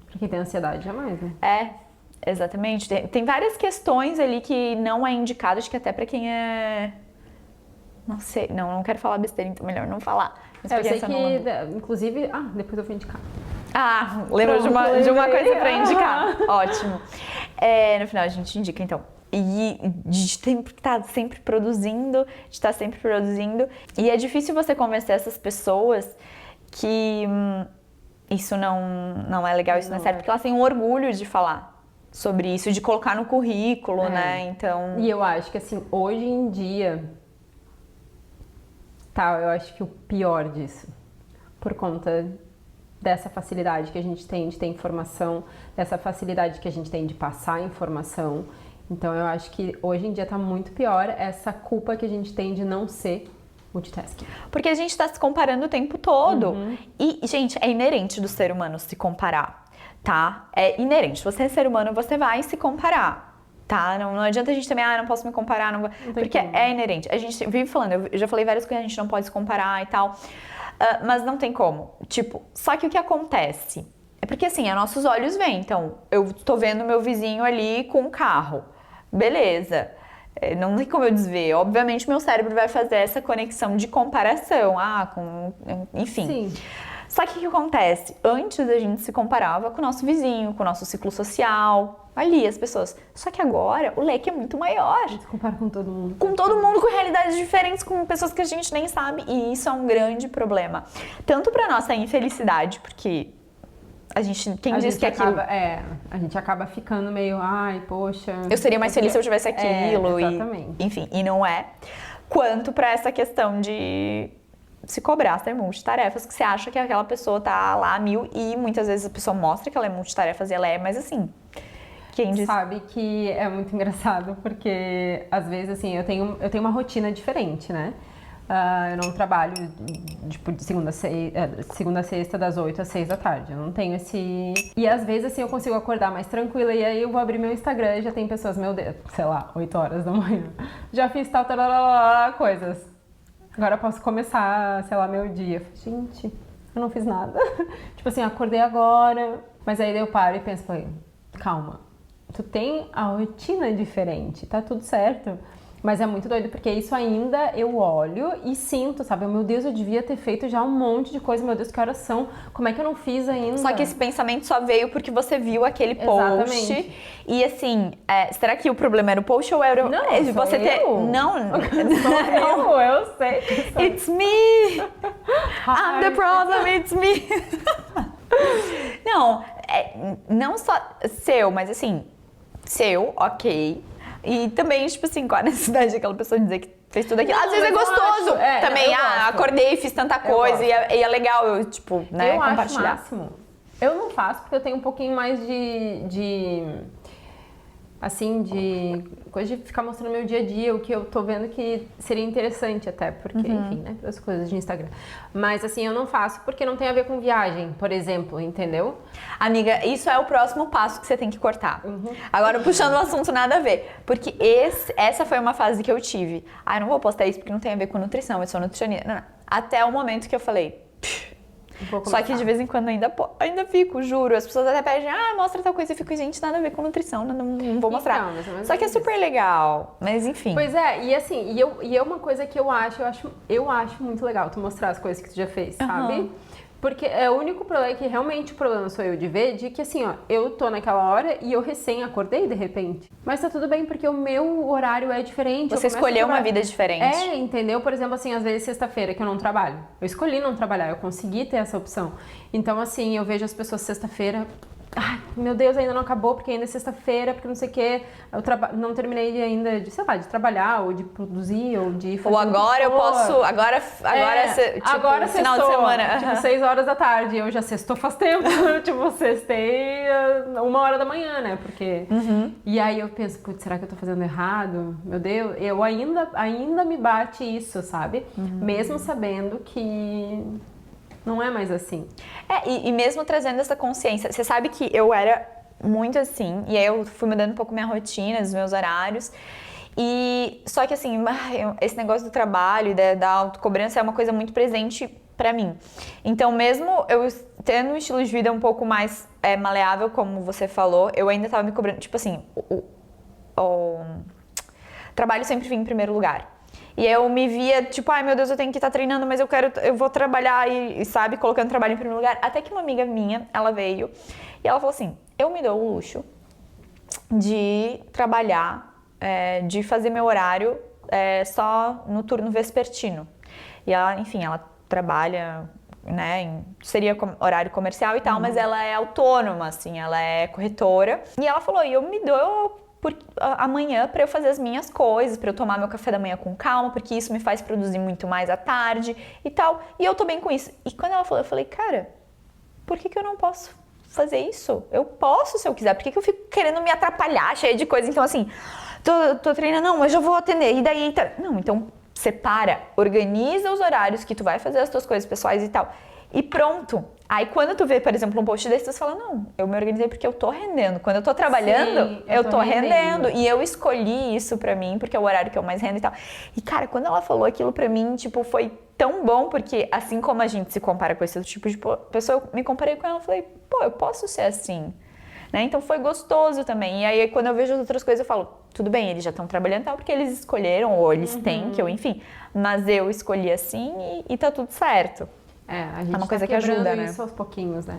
Pra quem tem ansiedade, jamais, né? Exatamente. Tem várias questões ali que não é indicado, acho que até pra quem é... Não sei, não quero falar besteira, então melhor não falar. Mas eu sei que, inclusive... depois eu vou indicar. Lembro de uma coisa pra indicar. Ótimo. No final a gente indica, então. E de estar sempre produzindo, E é difícil você convencer essas pessoas que isso não é legal, isso não é certo, porque elas têm um orgulho de falar sobre isso, de colocar no currículo, né? Então... E eu acho que, assim, hoje em dia, eu acho que o pior disso, por conta dessa facilidade que a gente tem de ter informação, dessa facilidade que a gente tem de passar informação. Então, eu acho que hoje em dia tá muito pior essa culpa que a gente tem de não ser multitasking. Porque a gente tá se comparando o tempo todo. E, gente, é inerente do ser humano se comparar. Tá? É inerente. Se você é ser humano, você vai se comparar, tá? Não adianta a gente também, não posso me comparar, não porque como. É inerente. A gente vive falando, eu já falei várias coisas, a gente não pode se comparar e tal, mas não tem como. Tipo, só que o que acontece? É porque assim, nossos olhos veem. Então, eu tô vendo meu vizinho ali com um carro. Beleza. Não tem como eu desver. Obviamente, meu cérebro vai fazer essa conexão de comparação. Enfim. Sim. Só que o que acontece? Antes a gente se comparava com o nosso vizinho, com o nosso ciclo social, ali as pessoas. Só que agora o leque é muito maior. A gente se compara com todo mundo. Com todo mundo, com realidades diferentes, com pessoas que a gente nem sabe. E isso é um grande problema. Tanto pra nossa infelicidade, porque a gente a gente acaba ficando meio, poxa... Eu seria mais feliz se eu tivesse aquilo. Exatamente. Enfim, e não é. Quanto pra essa questão de... se cobrar ser multitarefas, que você acha que aquela pessoa tá lá a 1000 e muitas vezes a pessoa mostra que ela é multitarefas e ela é, mas assim, quem diz... Sabe que é muito engraçado, porque às vezes assim, eu tenho uma rotina diferente, né? Eu não trabalho tipo, de segunda a sexta, das 8 às 6 da tarde. Eu não tenho esse... E às vezes assim, eu consigo acordar mais tranquila e aí eu vou abrir meu Instagram e já tem pessoas, meu Deus, sei lá, 8 horas da manhã. Já fiz tal, coisas. Agora eu posso começar, sei lá, meu dia. Gente, eu não fiz nada. Tipo assim, acordei agora. Mas aí eu paro e penso, falei, calma. Tu tem a rotina diferente, tá tudo certo. Mas é muito doido, porque isso ainda eu olho e sinto, sabe? Meu Deus, eu devia ter feito já um monte de coisa. Meu Deus, que horas são? Como é que eu não fiz ainda? Só que esse pensamento só veio porque você viu aquele post. Exatamente. E assim, será que o problema era o post ou era Não, você sou ter... eu. Não, Sou eu sei. It's me! I'm the problem, it's me! Não, não só seu, mas assim, seu, ok. E também, tipo assim, qual a necessidade daquela pessoa dizer que fez tudo aquilo? Não, Às vezes é mas eu gostoso. acho, também, eu gosto. acordei, fiz tanta coisa e é legal eu, tipo, né, Eu acho compartilhar. máximo. Eu não faço porque eu tenho um pouquinho mais assim, de coisa de ficar mostrando meu dia a dia, o que eu tô vendo que seria interessante até, porque, enfim, né, as coisas de Instagram. Mas, assim, eu não faço porque não tem a ver com viagem, por exemplo, entendeu? Amiga, isso é o próximo passo que você tem que cortar. Agora, puxando o assunto nada a ver. Porque essa foi uma fase que eu tive. Eu não vou postar isso porque não tem a ver com nutrição, eu sou nutricionista. Não. Até o momento que eu falei... Só que de vez em quando ainda fico, juro. As pessoas até pedem, mostra tal coisa. Eu fico, gente, nada a ver com nutrição, não vou mostrar. Então, só que é super legal, mas enfim. Pois é, e assim, e é uma coisa que eu acho muito legal tu mostrar as coisas que tu já fez, sabe? Porque é o único problema, que realmente o problema sou eu de ver, de que assim, ó, eu tô naquela hora e eu recém acordei de repente. Mas tá tudo bem, porque o meu horário é diferente. Você escolheu uma vida diferente. Entendeu? Por exemplo, assim, às vezes sexta-feira que eu não trabalho. Eu escolhi não trabalhar, eu consegui ter essa opção. Então, assim, eu vejo as pessoas sexta-feira... Ai, meu Deus, ainda não acabou, porque ainda é sexta-feira, porque não sei o quê. Eu não terminei ainda de, sei lá, de trabalhar, ou de produzir, ou de fazer. Ou agora eu posso. Agora agora final de semana. Tipo, 6 horas da tarde. Eu já sextou faz tempo. Tipo, sextei 1h da manhã, né? Porque. E aí eu penso, putz, será que eu tô fazendo errado? Meu Deus, eu ainda me bate isso, sabe? Mesmo sabendo que. Não é mais assim. E mesmo trazendo essa consciência, você sabe que eu era muito assim, e aí eu fui mudando um pouco minha rotina, os meus horários, e só que assim, esse negócio do trabalho e da autocobrança é uma coisa muito presente pra mim. Então mesmo eu tendo um estilo de vida um pouco mais maleável, como você falou, eu ainda tava me cobrando, tipo assim, o trabalho sempre vinha em primeiro lugar. E eu me via, tipo, meu Deus, eu tenho que estar treinando, mas eu vou trabalhar e, sabe, colocando trabalho em primeiro lugar. Até que uma amiga minha, ela veio e ela falou assim, eu me dou o luxo de trabalhar, de fazer meu horário só no turno vespertino. E ela, enfim, ela trabalha, né, seria horário comercial e tal, mas ela é autônoma, assim, ela é corretora. E ela falou, eu me dou amanhã para eu fazer as minhas coisas, para eu tomar meu café da manhã com calma, porque isso me faz produzir muito mais à tarde e tal. E eu tô bem com isso. E quando ela falou, eu falei, cara, por que eu não posso fazer isso? Eu posso se eu quiser. Por que eu fico querendo me atrapalhar, cheia de coisa? Então assim, tô treinando, não, mas eu vou atender. E daí, tá... Não, então separa, organiza os horários que tu vai fazer as tuas coisas pessoais e tal. E pronto. Aí quando tu vê, por exemplo, um post desse, tu fala, não, eu me organizei porque eu tô rendendo. Quando eu tô trabalhando, sim, eu tô rendendo. E eu escolhi isso pra mim, porque é o horário que eu mais rendo e tal. E cara, quando ela falou aquilo pra mim, tipo, foi tão bom, porque assim como a gente se compara com esse tipo de pessoa, eu me comparei com ela e falei, pô, eu posso ser assim. Né? Então foi gostoso também. E aí quando eu vejo as outras coisas, eu falo, tudo bem, eles já estão trabalhando e tal, porque eles escolheram, ou eles têm, que eu, enfim. Mas eu escolhi assim e tá tudo certo. A gente é uma coisa tá que ajuda, né? Isso aos pouquinhos, né?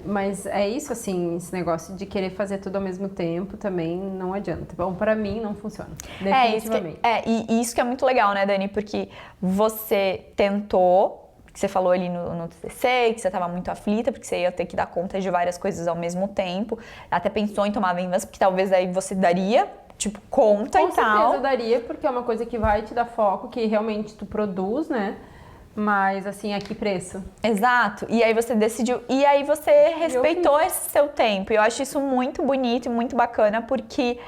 Mas é isso, assim, esse negócio de querer fazer tudo ao mesmo tempo também não adianta. Bom, pra mim não funciona, definitivamente. E isso que é muito legal, né, Dani? Porque você tentou, que você falou ali no TCC, que você tava muito aflita, porque você ia ter que dar conta de várias coisas ao mesmo tempo. Até pensou em tomar vendas, porque talvez aí você daria, tipo, conta e tal. Com certeza daria, porque é uma coisa que vai te dar foco, que realmente tu produz, né? Mas, assim, a que preço? Exato. E aí você decidiu... E aí você respeitou esse seu tempo. E eu acho isso muito bonito e muito bacana, porque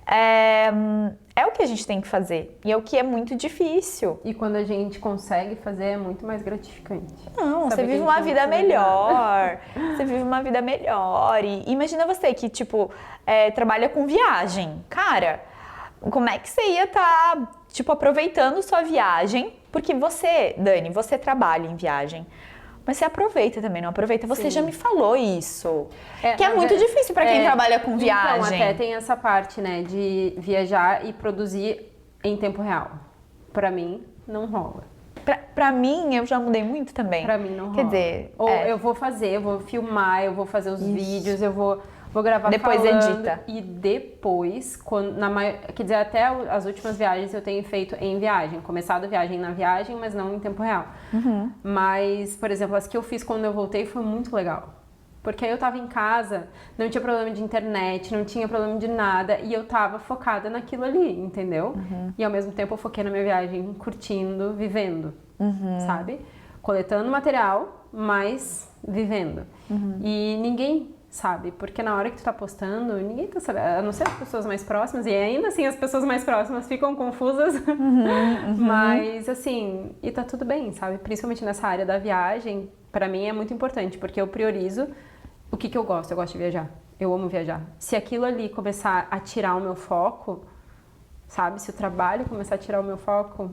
é o que a gente tem que fazer. E é o que é muito difícil. E quando a gente consegue fazer, é muito mais gratificante. Não, você vive uma vida melhor. Você vive uma vida melhor. E imagina você que, tipo, trabalha com viagem. Cara... Como é que você ia estar, tipo, aproveitando sua viagem, porque você, Dani, você trabalha em viagem. Mas você aproveita também, não aproveita? Você já me falou isso. Que é muito difícil pra quem trabalha com viagem. Então, até tem essa parte, né, de viajar e produzir em tempo real. Pra mim, não rola. Pra mim, eu já mudei muito também. Pra mim, não rola. Quer dizer... Ou eu vou filmar, eu vou fazer os vídeos, eu vou gravar depois falando, edita. E depois, quer dizer, até as últimas viagens eu tenho feito em viagem. Começado a viagem na viagem, mas não em tempo real. Mas, por exemplo, as que eu fiz quando eu voltei foi muito legal. Porque aí eu tava em casa, não tinha problema de internet, não tinha problema de nada. E eu tava focada naquilo ali, entendeu? E ao mesmo tempo eu foquei na minha viagem, curtindo, vivendo, sabe? Coletando material, mas vivendo. E ninguém sabe, porque na hora que tu tá postando, ninguém tá sabendo, a não ser as pessoas mais próximas, e ainda assim as pessoas mais próximas ficam confusas, mas assim, e tá tudo bem, sabe? Principalmente nessa área da viagem, pra mim é muito importante, porque eu priorizo o que eu gosto de viajar, eu amo viajar. Se aquilo ali começar a tirar o meu foco, sabe? Se o trabalho começar a tirar o meu foco,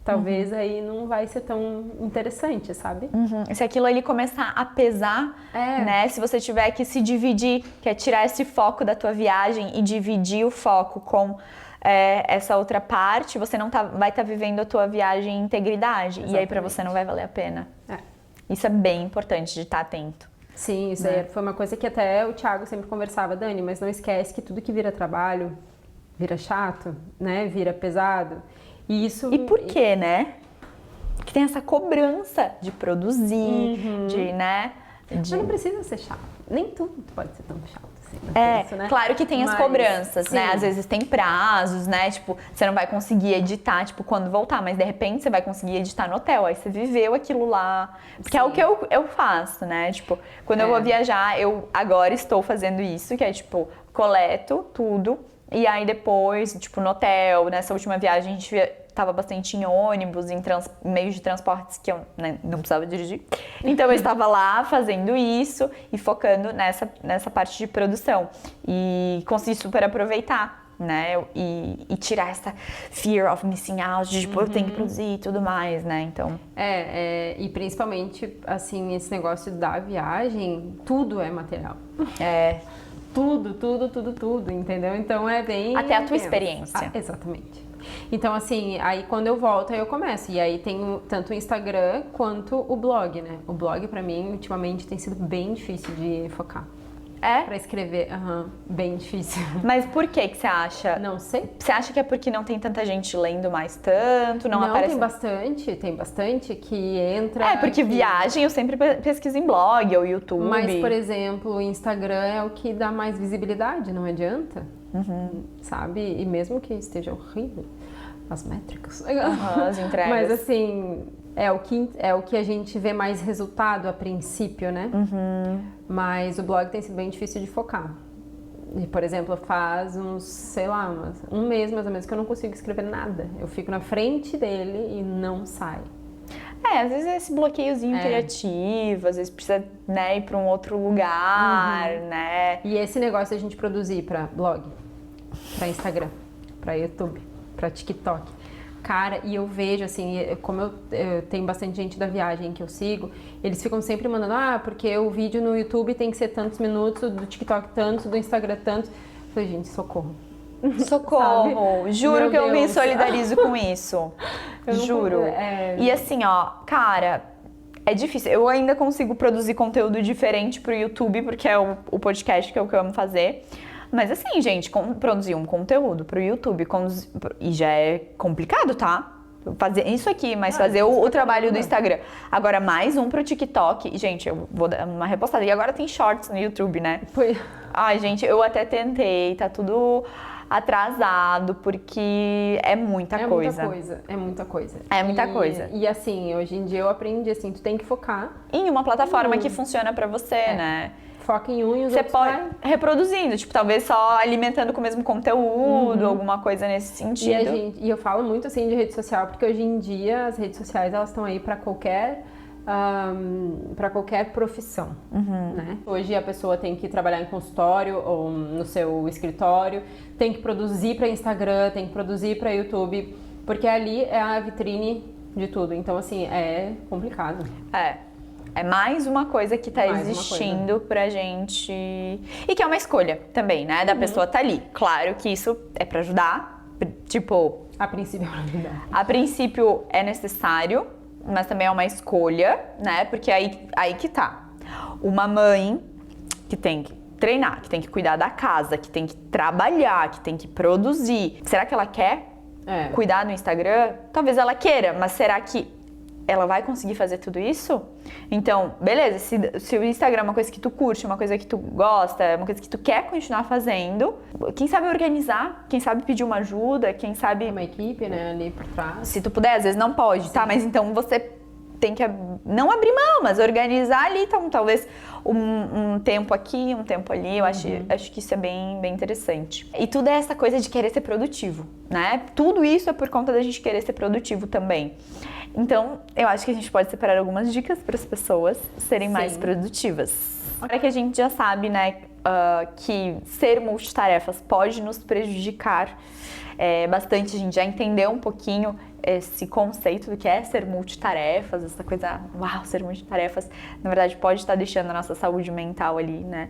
talvez aí não vai ser tão interessante, sabe? Se aquilo ali começar a pesar, né? Se você tiver que se dividir, que é tirar esse foco da tua viagem e dividir o foco com essa outra parte, você não vai estar vivendo a tua viagem em integridade. Exatamente. E aí pra você não vai valer a pena. Isso é bem importante de estar atento. Sim, isso aí foi uma coisa que até o Thiago sempre conversava, Dani, mas não esquece que tudo que vira trabalho, vira chato, né? Vira pesado. E por quê, né? Que tem essa cobrança de produzir, de, né? Mas não precisa ser chato. Nem tudo pode ser tão chato assim. Isso, né? Claro que tem as cobranças, né? Às vezes tem prazos, né? Tipo, você não vai conseguir editar, tipo, quando voltar, mas de repente você vai conseguir editar no hotel. Aí você viveu aquilo lá. Porque é o que eu faço, né? Tipo, quando eu vou viajar, eu agora estou fazendo isso, que é tipo, coleto tudo. E aí depois, tipo, no hotel, nessa última viagem, a gente tava bastante em ônibus, em meios de transportes que eu não precisava dirigir. Então eu estava lá fazendo isso e focando nessa parte de produção. E consegui super aproveitar, né? E tirar essa fear of missing out, de tipo, eu tenho que produzir e tudo mais, né? Então... E principalmente, assim, esse negócio da viagem, tudo é material. Tudo, entendeu? Então é bem... Até a tua experiência. Exatamente. Então, assim, aí quando eu volto, aí eu começo. E aí tem tanto o Instagram quanto o blog, né? O blog, pra mim, ultimamente, tem sido bem difícil de focar. Pra escrever, bem difícil. Mas por que você acha? Não sei. Você acha que é porque não tem tanta gente lendo mais tanto? Não aparece... tem bastante que entra... porque viagem eu sempre pesquiso em blog ou YouTube. Mas, por exemplo, o Instagram é o que dá mais visibilidade, não adianta, sabe? E mesmo que esteja horrível, as métricas. As entregas. Mas, assim... É o que a gente vê mais resultado a princípio, né? Mas o blog tem sido bem difícil de focar. E, por exemplo, faz um mês mais ou menos que eu não consigo escrever nada. Eu fico na frente dele e não sai. Às vezes é esse bloqueiozinho criativo, às vezes precisa, né, ir para um outro lugar, né? E esse negócio de a gente produzir para blog, para Instagram, para YouTube, para TikTok. Cara, e eu vejo, assim, como eu tenho bastante gente da viagem que eu sigo, eles ficam sempre mandando, porque o vídeo no YouTube tem que ser tantos minutos, do TikTok tantos, do Instagram tantos. Eu falei, gente, socorro. Socorro! Juro que eu me solidarizo com isso. Juro. E assim, cara, é difícil. Eu ainda consigo produzir conteúdo diferente pro YouTube, porque é o podcast que eu amo fazer. Mas assim, gente, produzir um conteúdo pro YouTube e já é complicado, tá? Fazer isso aqui, mas fazer o trabalho do Instagram. Agora, mais um pro TikTok. Gente, eu vou dar uma repostada. E agora tem shorts no YouTube, né? Ai, gente, eu até tentei, tá tudo atrasado, porque é muita coisa. É muita coisa. É muita coisa. E assim, hoje em dia eu aprendi assim, tu tem que focar em uma plataforma que funciona pra você, né? Foca em um e os você outros pode reproduzindo, tipo, talvez só alimentando com o mesmo conteúdo, alguma coisa nesse sentido. E eu falo muito assim de rede social, porque hoje em dia as redes sociais elas estão aí para qualquer profissão, né? Hoje a pessoa tem que trabalhar em consultório ou no seu escritório, tem que produzir para Instagram, tem que produzir para YouTube. Porque ali é a vitrine de tudo. Então, assim, é complicado. É mais uma coisa que tá Mais uma existindo pra gente. E que é uma escolha também, né? Da pessoa tá ali. Claro que isso é pra ajudar. Tipo, A princípio, é verdade. a princípio é necessário, mas também é uma escolha, né? Porque aí que tá. Uma mãe que tem que treinar, que tem que cuidar da casa, que tem que trabalhar, que tem que produzir. Será que ela quer cuidar do Instagram? Talvez ela queira, mas será que ela vai conseguir fazer tudo isso? Então, beleza, se o Instagram é uma coisa que tu curte, uma coisa que tu gosta, uma coisa que tu quer continuar fazendo, quem sabe organizar, quem sabe pedir uma ajuda, quem sabe... Uma equipe, né, ali por trás. Se tu puder, às vezes não pode, tá? Mas então você tem que não abrir mão, mas organizar ali, então, talvez um tempo aqui, um tempo ali. Eu acho que isso é bem interessante. E tudo é essa coisa de querer ser produtivo, né? Tudo isso é por conta da gente querer ser produtivo também. Então, eu acho que a gente pode separar algumas dicas para as pessoas serem mais produtivas. Agora que a gente já sabe, né, que ser multitarefas pode nos prejudicar bastante, a gente já entendeu um pouquinho esse conceito do que é ser multitarefas, essa coisa, uau, ser multitarefas, na verdade pode estar deixando a nossa saúde mental ali, né?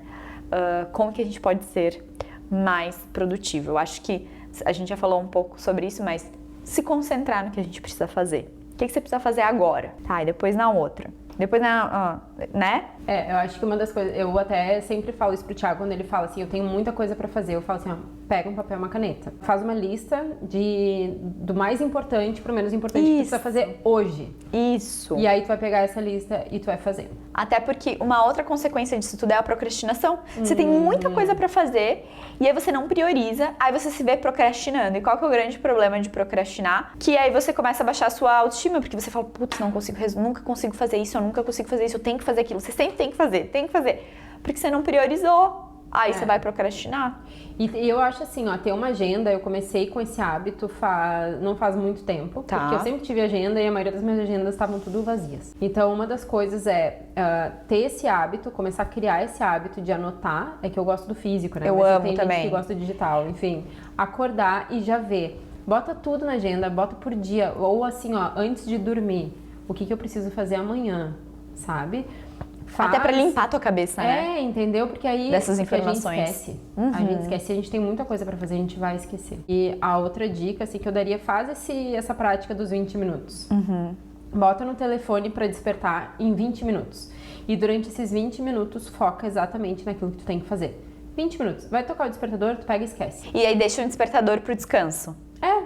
Como que a gente pode ser mais produtivo? Eu acho que a gente já falou um pouco sobre isso, mas se concentrar no que a gente precisa fazer. O que você precisa fazer agora? Tá, e depois na outra. Depois né? Eu acho que uma das coisas, eu até sempre falo isso pro Thiago quando ele fala assim, eu tenho muita coisa pra fazer, eu falo assim, ó, pega um papel e uma caneta, faz uma lista do mais importante pro menos importante que tu precisa fazer hoje. Isso. E aí tu vai pegar essa lista e tu vai fazer. Até porque uma outra consequência disso tudo é a procrastinação. Você tem muita coisa pra fazer e aí você não prioriza, aí você se vê procrastinando. E qual que é o grande problema de procrastinar? Que aí você começa a baixar a sua autoestima, porque você fala, putz, nunca consigo fazer isso, eu nunca consigo fazer isso, eu tenho que fazer aquilo. Você sempre tem que fazer. Porque você não priorizou. Aí você vai procrastinar. E eu acho assim, ó, ter uma agenda, eu comecei com esse hábito não faz muito tempo. Tá. Porque eu sempre tive agenda e a maioria das minhas agendas estavam tudo vazias. Então, uma das coisas é ter esse hábito, começar a criar esse hábito de anotar. É que eu gosto do físico, né? Eu amo tem também. gente que gosta do digital, enfim. Acordar e já ver. Bota tudo na agenda, bota por dia. Ou assim, ó, antes de dormir. O que eu preciso fazer amanhã, sabe? Até pra limpar a tua cabeça, né? Entendeu? Porque aí dessas informações. A gente esquece. A gente esquece, a gente tem muita coisa pra fazer, a gente vai esquecer. E a outra dica, assim, que eu daria, faz essa prática dos 20 minutos. Bota no telefone pra despertar em 20 minutos. E durante esses 20 minutos, foca exatamente naquilo que tu tem que fazer. 20 minutos. Vai tocar o despertador, tu pega e esquece. E aí deixa o despertador pro descanso.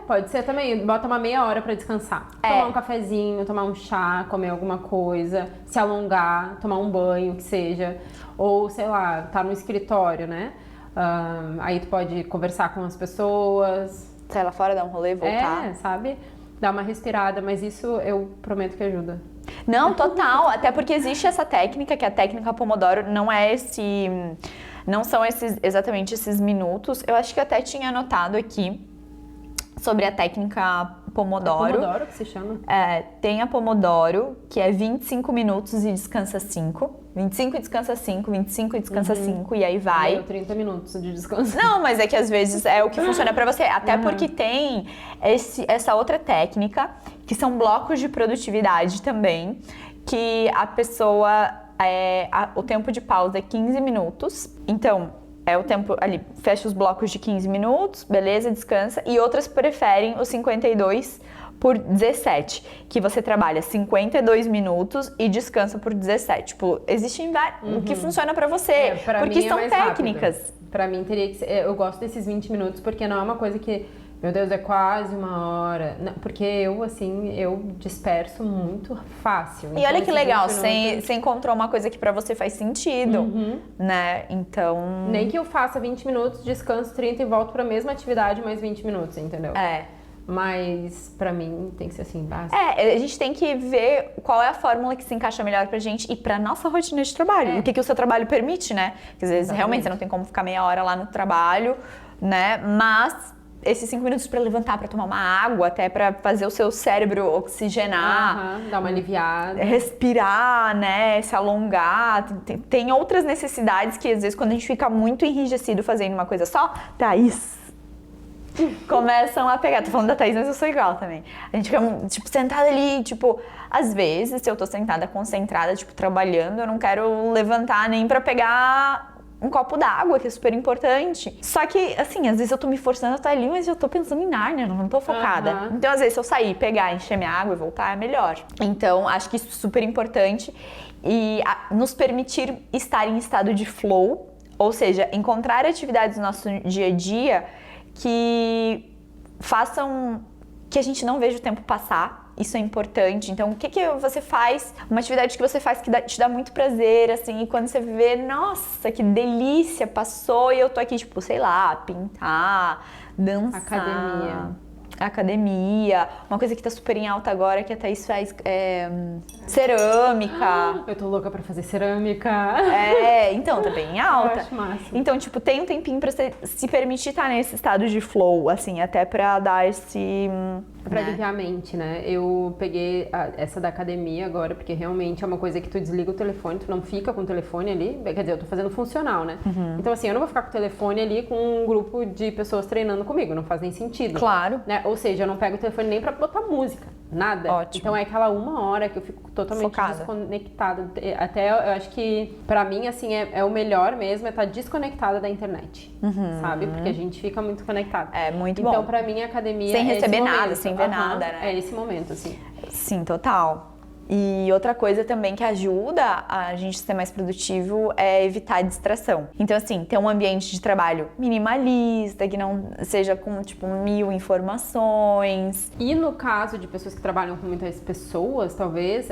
Pode ser também. Bota uma meia hora pra descansar. Tomar um cafezinho, tomar um chá, comer alguma coisa, se alongar, tomar um banho, que seja. Ou, sei lá, tá no escritório, né? Aí tu pode conversar com as pessoas. Sai lá fora, dar um rolê, voltar. Sabe? Dar uma respirada, mas isso eu prometo que ajuda. Não, total. Até porque existe essa técnica, que é a técnica Pomodoro, não são exatamente esses minutos. Eu acho que eu até tinha anotado aqui sobre a técnica Pomodoro. Pomodoro que se chama? Tem a Pomodoro, que é 25 minutos e descansa 5. 25 e descansa 5, 25 e descansa 5, e aí vai. 30 minutos de descanso. Não, mas é que às vezes é o que funciona pra você. Até porque tem essa outra técnica, que são blocos de produtividade também, que a pessoa, o tempo de pausa é 15 minutos. Então, o tempo ali, fecha os blocos de 15 minutos, beleza, descansa. E outras preferem os 52 por 17, que você trabalha 52 minutos e descansa por 17. Tipo, existem vários, o que funciona pra você, porque mim são mais técnicas. Rápido. Pra mim teria que ser, eu gosto desses 20 minutos porque não é uma coisa que, meu Deus, é quase uma hora. Não, porque eu disperso muito fácil. E olha que legal, você encontrou uma coisa que pra você faz sentido, né? Então... Nem que eu faça 20 minutos, descanso 30 e volto pra mesma atividade mais 20 minutos, entendeu? Mas pra mim tem que ser assim, básico. A gente tem que ver qual é a fórmula que se encaixa melhor pra gente e pra nossa rotina de trabalho. O que o seu trabalho permite, né? Porque às vezes realmente você não tem como ficar meia hora lá no trabalho, né? Mas esses 5 minutos pra levantar, pra tomar uma água, até pra fazer o seu cérebro oxigenar. Dar uma aliviada. Respirar, né? Se alongar. Tem outras necessidades que às vezes quando a gente fica muito enrijecido fazendo uma coisa só, Thaís, começam a pegar. Tô falando da Thaís, mas eu sou igual também. A gente fica, tipo, sentada ali, tipo, às vezes, se eu tô sentada concentrada, tipo, trabalhando, eu não quero levantar nem pra pegar um copo d'água, que é super importante. Só que, assim, às vezes eu tô me forçando a estar ali, mas eu tô pensando em Nárnia, não tô focada. Então, às vezes, se eu sair, pegar, encher minha água e voltar, é melhor. Então, acho que isso é super importante. E nos permitir estar em estado de flow, ou seja, encontrar atividades no nosso dia a dia que façam que a gente não veja o tempo passar. Isso é importante. Então, o que você faz? Uma atividade que você faz que te dá muito prazer, assim, e quando você vê, nossa, que delícia, passou e eu tô aqui, tipo, sei lá, pintar, dançar. Academia. Uma coisa que tá super em alta agora, que a Thaís faz cerâmica. Eu tô louca pra fazer cerâmica. Então, tá bem em alta. Eu acho massa. Então, tipo, tem um tempinho pra você se permitir estar nesse estado de flow, assim, até pra dar esse... Pra aliviar a mente, né? Eu peguei essa da academia agora, porque realmente é uma coisa que tu desliga o telefone, tu não fica com o telefone ali. Quer dizer, eu tô fazendo funcional, né? Então, assim, eu não vou ficar com o telefone ali com um grupo de pessoas treinando comigo, não faz nem sentido. Claro. Né? Ou seja, eu não pego o telefone nem pra botar música, nada. Ótimo. Então é aquela 1 hora que eu fico totalmente desconectada. Até eu acho que, pra mim, assim, é o melhor mesmo, é estar desconectada da internet, sabe? Porque a gente fica muito conectado. É muito bom. Então, pra mim, a academia sem receber esse nada, momento. sem ver nada, né? É esse momento, assim. Sim, total. E outra coisa também que ajuda a gente ser mais produtivo é evitar a distração. Então, assim, ter um ambiente de trabalho minimalista, que não seja com, tipo, 1000 informações. E no caso de pessoas que trabalham com muitas pessoas, talvez,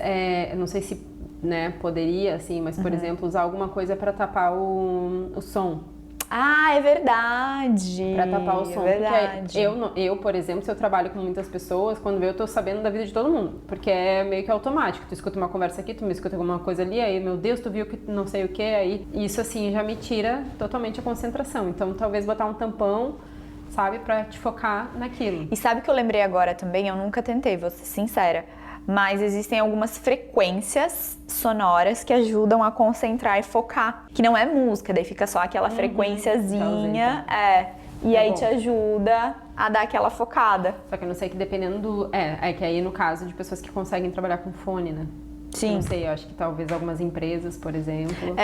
não sei se, né, poderia, assim, mas, por exemplo, usar alguma coisa para tapar o som. Ah, é verdade. Pra tapar o som. É verdade. Porque eu, por exemplo, se eu trabalho com muitas pessoas, quando eu tô sabendo da vida de todo mundo. Porque é meio que automático. Tu escuta uma conversa aqui, tu me escuta alguma coisa ali, aí, meu Deus, tu viu que não sei o que, aí isso, assim, já me tira totalmente a concentração. Então, talvez botar um tampão, sabe, pra te focar naquilo. E sabe o que eu lembrei agora também? Eu nunca tentei, vou ser sincera. Mas existem algumas frequências sonoras que ajudam a concentrar e focar. Que não é música, daí fica só aquela frequenciazinha. E aí te ajuda a dar aquela focada. Só que eu não sei que dependendo do... É que aí no caso de pessoas que conseguem trabalhar com fone, né? Sim. Eu não sei, eu acho que talvez algumas empresas, por exemplo...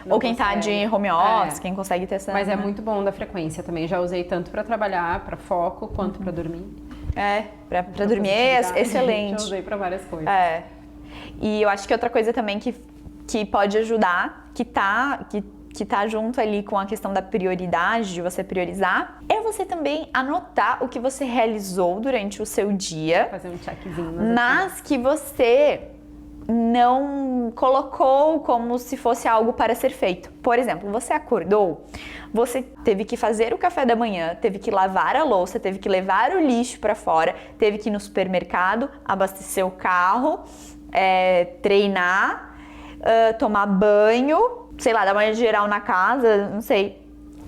ou quem tá de home office, quem consegue ter essa... Mas é muito bom da frequência também. Já usei tanto pra trabalhar, pra foco, quanto pra dormir. Pra dormir é excelente. Já usei pra várias coisas. E eu acho que outra coisa também que pode ajudar, que tá junto ali com a questão da prioridade, de você priorizar, é você também anotar o que você realizou durante o seu dia. Fazer um checkzinho. Mas que você não colocou como se fosse algo para ser feito. Por exemplo, você acordou, você teve que fazer o café da manhã, teve que lavar a louça, teve que levar o lixo para fora, teve que ir no supermercado, abastecer o carro, treinar, tomar banho, sei lá, dar uma geral na casa, não sei.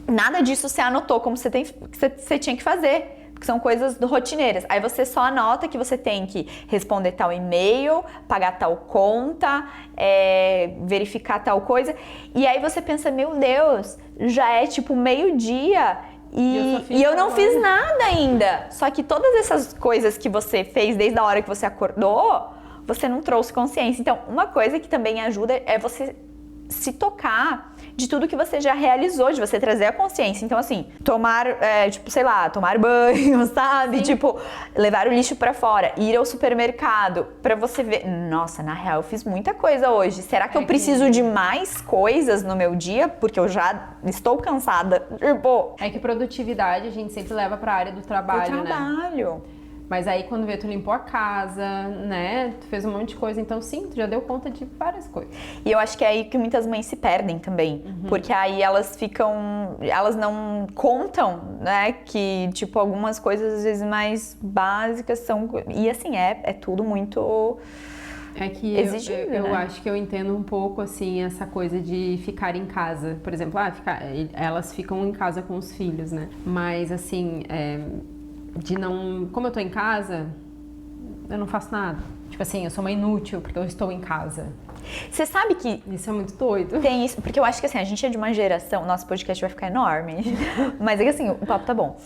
Nada disso você anotou como você tinha que fazer. Que são coisas rotineiras. Aí você só anota que você tem que responder tal e-mail, pagar tal conta, verificar tal coisa. E aí você pensa, meu Deus, já é tipo 12:00 e eu não fiz nada ainda. Só que todas essas coisas que você fez desde a hora que você acordou, você não trouxe consciência. Então, uma coisa que também ajuda é você se tocar de tudo que você já realizou, de você trazer a consciência. Então, assim, tomar banho, sabe? Sim. Tipo, levar o lixo pra fora, ir ao supermercado, pra você ver, nossa, na real, eu fiz muita coisa hoje. Será que eu preciso de mais coisas no meu dia? Porque eu já estou cansada. Tipo, é que produtividade a gente sempre leva pra área do trabalho, né? Mas aí quando vê, tu limpou a casa, né? Tu fez um monte de coisa, então sim, tu já deu conta de várias coisas. E eu acho que é aí que muitas mães se perdem também. Porque aí elas não contam, né? Que, tipo, algumas coisas às vezes mais básicas são... E assim, é tudo muito... É que eu né? acho que eu entendo um pouco, assim, essa coisa de ficar em casa. Por exemplo, elas ficam em casa com os filhos, né? Mas, assim... como eu tô em casa, eu não faço nada. Tipo assim, eu sou uma inútil porque eu estou em casa. Você sabe que Isso é muito doido. tem isso, porque eu acho que assim, a gente é de uma geração, nosso podcast vai ficar enorme, mas é que assim, o papo tá bom.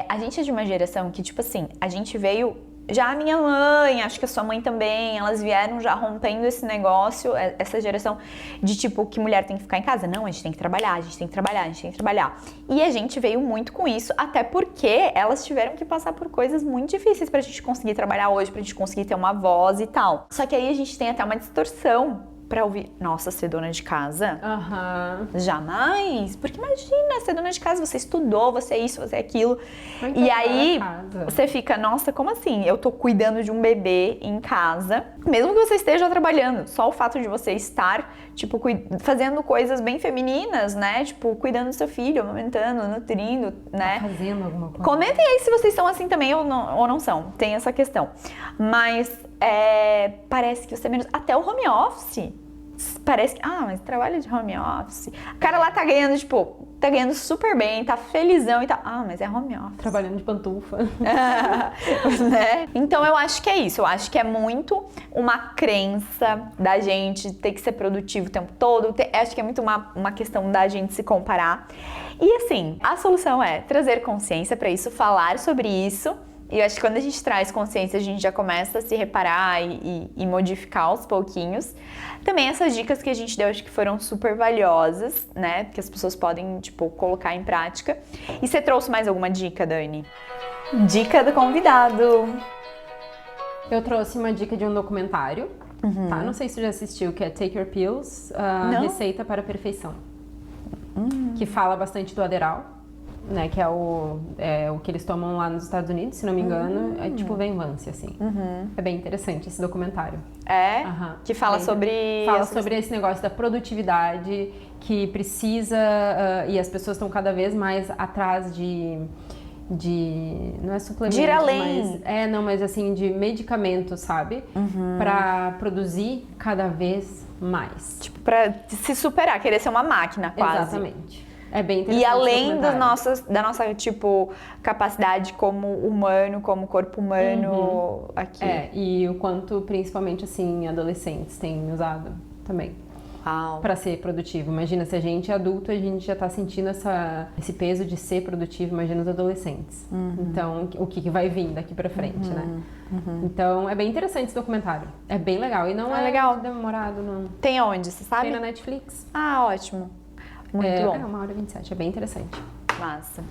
A gente é de uma geração que, tipo assim, a gente veio, já a minha mãe, acho que a sua mãe também, elas vieram já rompendo esse negócio, essa geração de tipo, que mulher tem que ficar em casa. Não, a gente tem que trabalhar, a gente tem que trabalhar, a gente tem que trabalhar. E a gente veio muito com isso, até porque elas tiveram que passar por coisas muito difíceis pra gente conseguir trabalhar hoje, pra gente conseguir ter uma voz e tal. Só que aí a gente tem até uma distorção pra ouvir, nossa, ser dona de casa? Jamais! Porque imagina, ser dona de casa, você estudou, você é isso, você é aquilo. E aí, você fica, nossa, como assim? Eu tô cuidando de um bebê em casa, mesmo que você esteja trabalhando. Só o fato de você estar, tipo, fazendo coisas bem femininas, né? Tipo, cuidando do seu filho, amamentando, nutrindo, né? Fazendo alguma coisa. Comentem aí se vocês são assim também ou não são. Tem essa questão. Mas parece que você menos... Até o home office. Parece que... mas trabalha de home office. O cara lá tá ganhando, tipo... Tá ganhando super bem, tá felizão e tal. Mas é home office. Trabalhando de pantufa. Né? Então eu acho que é isso. Eu acho que é muito uma crença da gente ter que ser produtivo o tempo todo. Acho que é muito uma questão da gente se comparar. E assim, a solução é trazer consciência pra isso, falar sobre isso. E eu acho que quando a gente traz consciência, a gente já começa a se reparar e modificar aos pouquinhos. Também essas dicas que a gente deu, acho que foram super valiosas, né? Que as pessoas podem, tipo, colocar em prática. E você trouxe mais alguma dica, Dani? Dica do convidado. Eu trouxe uma dica de um documentário, tá? Não sei se você já assistiu, que é Take Your Pills, Receita para a Perfeição. Que fala bastante do Adderall. Né, que é o que eles tomam lá nos Estados Unidos, se não me engano, é tipo Venvance, assim. É bem interessante esse documentário. Que fala sobre... Fala sobre esse negócio da produtividade, que precisa, e as pessoas estão cada vez mais atrás de não é suplemento, de ir além. Mas assim, de medicamentos, sabe? Pra produzir cada vez mais. Tipo, pra se superar, querer ser uma máquina, quase. Exatamente. É bem interessante. E além da nossa, tipo, capacidade como humano, como corpo humano aqui. E o quanto, principalmente, assim, adolescentes têm usado também. Para ser produtivo. Imagina, se a gente é adulto, a gente já tá sentindo esse peso de ser produtivo, imagina os adolescentes. Então, o que vai vir daqui pra frente, né? Então, é bem interessante esse documentário. É bem legal. E não é legal. Demorado, não. Tem onde, você sabe? Tem na Netflix. Ótimo. Muito bom. 1h27, é bem interessante. Massa.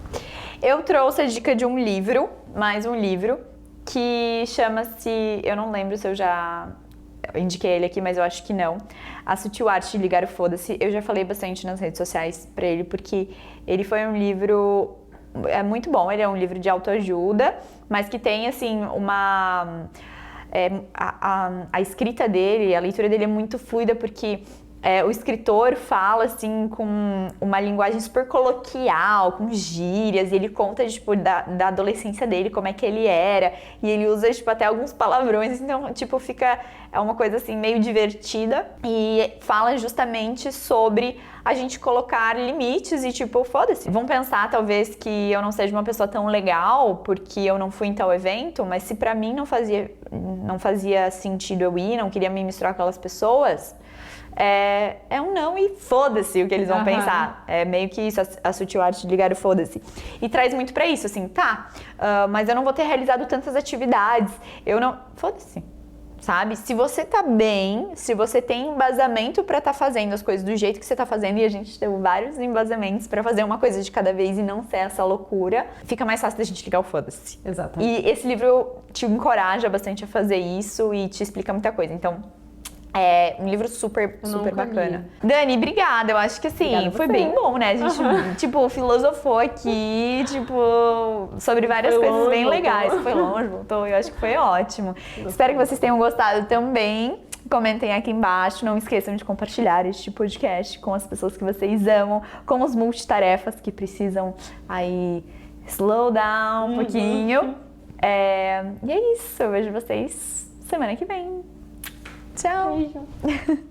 Eu trouxe a dica de um livro, mais um livro, que chama-se... Eu não lembro se eu já indiquei ele aqui, mas eu acho que não. A Sutil Arte de Ligar o Foda-se. Eu já falei bastante nas redes sociais pra ele, porque ele foi um livro... É muito bom, ele é um livro de autoajuda, mas que tem, assim, uma... a escrita dele, a leitura dele é muito fluida, porque... o escritor fala, assim, com uma linguagem super coloquial, com gírias, e ele conta, tipo, da adolescência dele, como é que ele era, e ele usa, tipo, até alguns palavrões, então, tipo, é uma coisa, assim, meio divertida, e fala justamente sobre a gente colocar limites e, tipo, foda-se. Vão pensar, talvez, que eu não seja uma pessoa tão legal, porque eu não fui em tal evento, mas se pra mim não fazia sentido eu ir, não queria me misturar com aquelas pessoas... É um não e foda-se o que eles vão pensar. É meio que isso, a Sutil Arte de Ligar o Foda-se. E traz muito pra isso, assim, mas eu não vou ter realizado tantas atividades, foda-se, sabe? Se você tá bem, se você tem embasamento pra tá fazendo as coisas do jeito que você tá fazendo, e a gente tem vários embasamentos pra fazer uma coisa de cada vez e não ser essa loucura, fica mais fácil da gente ligar o foda-se. Exatamente. E esse livro te encoraja bastante a fazer isso e te explica muita coisa, então... É um livro super bacana. Dani, obrigada. Eu acho que assim, foi bem bom, né? A gente, tipo, filosofou aqui, tipo, sobre várias coisas bem legais. Foi longe, voltou. Eu acho que foi ótimo. Espero que vocês tenham gostado também. Comentem aqui embaixo. Não esqueçam de compartilhar este podcast com as pessoas que vocês amam, com os multitarefas que precisam aí slow down um pouquinho. E é isso. Eu vejo vocês semana que vem. Tchau! Beijo.